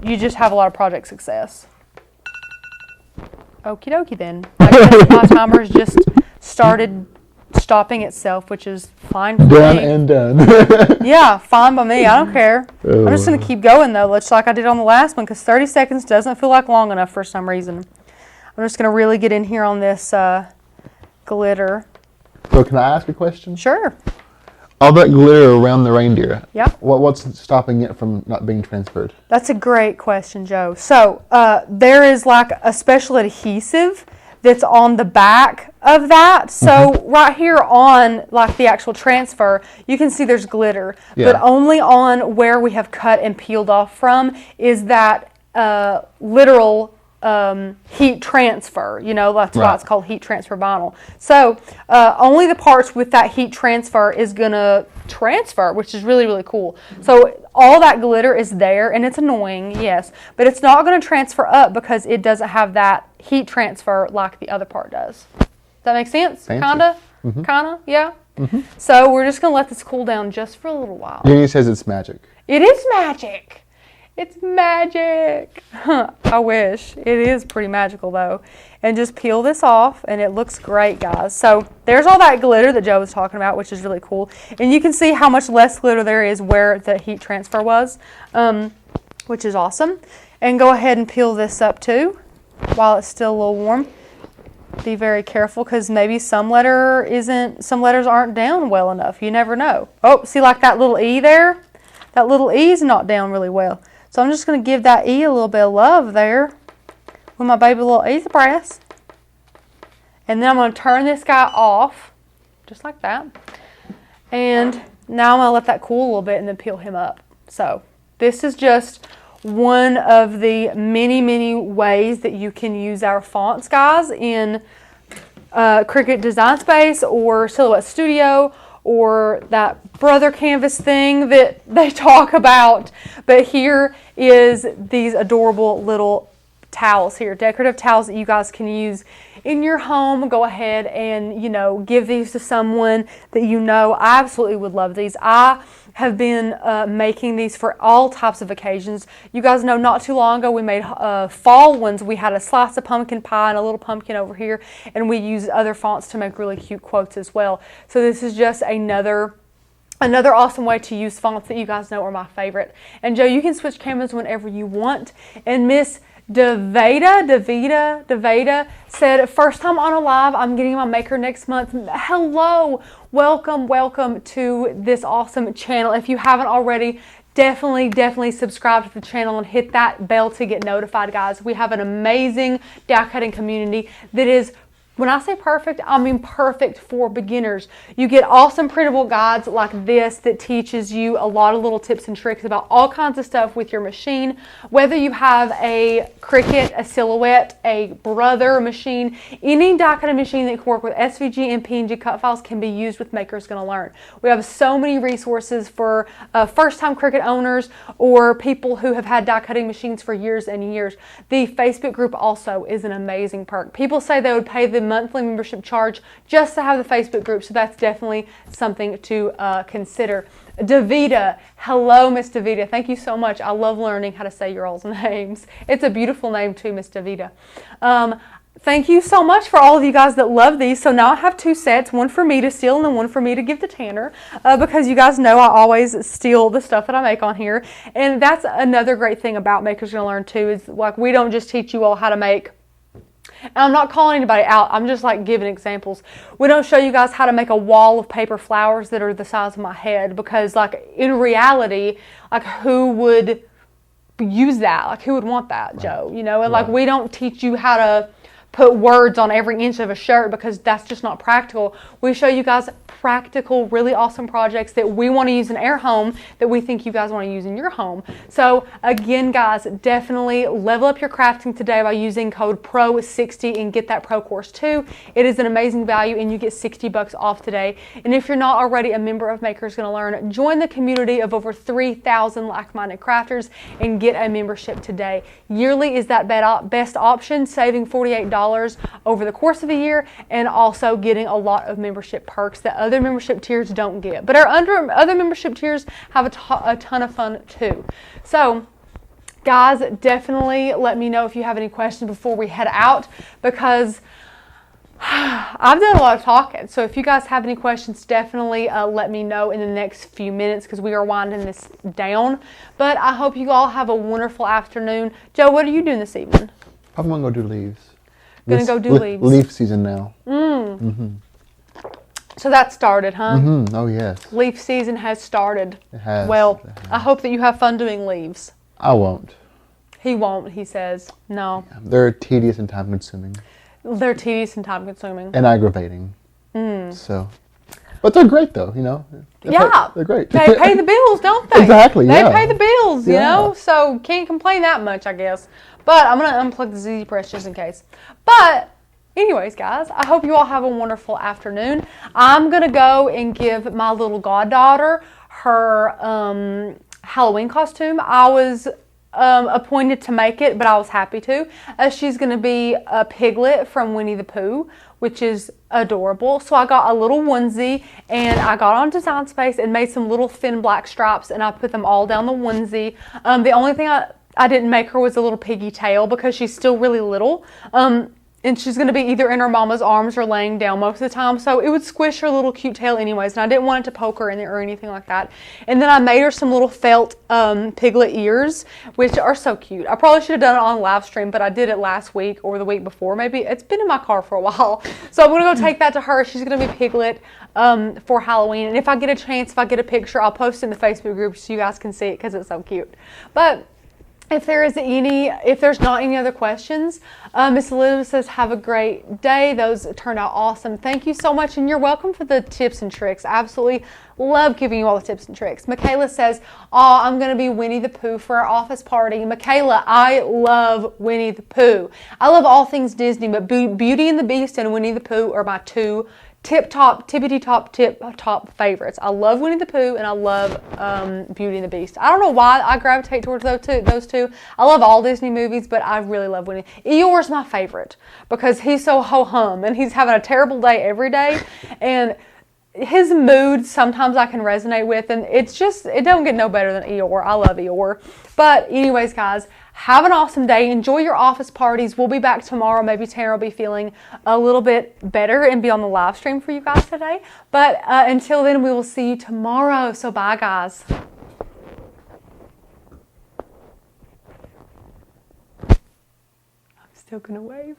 you just have a lot of project success. Okie dokie then. I guess my timer has just started stopping itself, which is fine for me. Done and done. Yeah, fine by me. I don't care. I'm just going to keep going, though, just like I did on the last one, because 30 seconds doesn't feel like long enough for some reason. I'm just going to really get in here on this glitter. So can I ask a question? Sure. All that glitter around the reindeer. Yeah. What's stopping it from not being transferred? That's a great question, Joe. So there is like a special adhesive that's on the back of that. So right here on like the actual transfer, you can see there's glitter, but only on where we have cut and peeled off from is that literal heat transfer. You know, that's why it's called heat transfer vinyl. So only the parts with that heat transfer is gonna transfer, which is really, really cool. So all that glitter is there, and it's annoying, yes, but it's not gonna transfer up because it doesn't have that heat transfer like the other part does. Does that make sense? Fancy. Kinda, yeah. So we're just gonna let this cool down just for a little while. Jenny says it's magic. It is magic. It's magic. I wish. It is pretty magical though. And just peel this off, and it looks great, guys. So there's all that glitter that Joe was talking about, which is really cool. And you can see how much less glitter there is where the heat transfer was, which is awesome. And go ahead and peel this up too while it's still a little warm. be very careful because maybe some letters aren't down well enough. You never know. Oh, see like that little E there? That little E is not down really well. So I'm just going to give that E a little bit of love there with my baby little E's brass. And then I'm going to turn this guy off, just like that. And now I'm going to let that cool a little bit and then peel him up. So this is just one of the many, many ways that you can use our fonts, guys, in Cricut Design Space or Silhouette Studio or that brother canvas thing that they talk about. But here is these adorable little towels here, decorative towels that you guys can use in your home. Go ahead and, you know, give these to someone that you know absolutely would love these. I have been making these for all types of occasions. You guys know not too long ago we made fall ones. We had a slice of pumpkin pie and a little pumpkin over here, and we used other fonts to make really cute quotes as well. So this is just another awesome way to use fonts that you guys know are my favorite. And Joe, you can switch cameras whenever you want. And Miss Davida said, first time on a live, I'm getting my maker next month. Hello, welcome to this awesome channel. If you haven't already, definitely subscribe to the channel and hit that bell to get notified, guys. We have an amazing die cutting community that is, when I say perfect, I mean perfect for beginners. You get awesome printable guides like this that teaches you a lot of little tips and tricks about all kinds of stuff with your machine. Whether you have a Cricut, a Silhouette, a Brother machine, any die cutting machine that can work with SVG and PNG cut files can be used with Maker's Gonna Learn. We have so many resources for first-time Cricut owners or people who have had die cutting machines for years and years. The Facebook group also is an amazing perk. People say they would pay the monthly membership charge just to have the Facebook group, so that's definitely something to consider. Davida, hello Miss Davida, thank you so much. I love learning how to say your all's names. It's a beautiful name too, Miss Davida. Thank you so much for all of you guys that love these. So now I have two sets, one for me to steal and then one for me to give to Tanner, because you guys know I always steal the stuff that I make on here. And that's another great thing about Maker's Gonna Learn too, is like we don't just teach you all how to make. And I'm not calling anybody out, I'm just like giving examples. We don't show you guys how to make a wall of paper flowers that are the size of my head, because like in reality, like who would use that? Like who would want that, right, Joe? You know, and like we don't teach you how to put words on every inch of a shirt because that's just not practical. We show you guys practical, really awesome projects that we want to use in our home that we think you guys want to use in your home. So again, guys, definitely level up your crafting today by using code PRO60 and get that Pro course too. It is an amazing value and you get $60 off today. And if you're not already a member of Maker's Gonna Learn, join the community of over 3,000 like-minded crafters and get a membership today. Yearly is that best option, saving $48 over the course of a year and also getting a lot of membership perks that other membership tiers don't get. But our other membership tiers have a ton of fun too. So guys, definitely let me know if you have any questions before we head out, because I've done a lot of talking. So if you guys have any questions, definitely let me know in the next few minutes because we are winding this down. But I hope you all have a wonderful afternoon. Joe, what are you doing this evening? I'm going to go do leaves. Gonna go do leaves. Leaf season now. So that started, huh? Oh, yes. Leaf season has started. It has. Well, it has. I hope that you have fun doing leaves. I won't. He won't, he says. No. They're tedious and time consuming. They're tedious and time consuming. And aggravating. So, but they're great though, you know. They're great. They pay the bills, don't they? Exactly, They yeah. pay the bills, you know, so can't complain that much, I guess. But I'm going to unplug the ZZ Press just in case. But anyways, guys, I hope you all have a wonderful afternoon. I'm going to go and give my little goddaughter her Halloween costume. I was appointed to make it, but I was happy to. She's going to be a Piglet from Winnie the Pooh, which is adorable. So I got a little onesie and I got on Design Space and made some little thin black stripes and I put them all down the onesie. The only thing I didn't make her was a little piggy tail because she's still really little. and she's going to be either in her mama's arms or laying down most of the time, so it would squish her little cute tail anyways, and I didn't want it to poke her in there or anything like that. And then I made her some little felt piglet ears, which are so cute. I probably should have done it on live stream, but I did it last week or the week before maybe. It's been in my car for a while, so I'm going to go take that to her. She's going to be Piglet for Halloween, and if I get a chance, if I get a picture, I'll post it in the Facebook group so you guys can see it because it's so cute. But if there's not any other questions, Miss Elizabeth says, have a great day. Those turned out awesome. Thank you so much, and you're welcome for the tips and tricks. I absolutely love giving you all the tips and tricks. Michaela says, I'm going to be Winnie the Pooh for our office party. Michaela, I love Winnie the Pooh. I love all things Disney, but Beauty and the Beast and Winnie the Pooh are my two tip-top favorites. I love Winnie the Pooh and I love Beauty and the Beast. I don't know why I gravitate towards those two. I love all Disney movies, but I really love Winnie. Eeyore's my favorite because he's so ho-hum and he's having a terrible day every day, and his mood sometimes I can resonate with, and it don't get no better than Eeyore. I love Eeyore. But anyways, guys, have an awesome day. Enjoy your office parties. We'll be back tomorrow. Maybe Tara will be feeling a little bit better and be on the live stream for you guys today. But until then, we will see you tomorrow. So bye, guys. I'm still going to wave.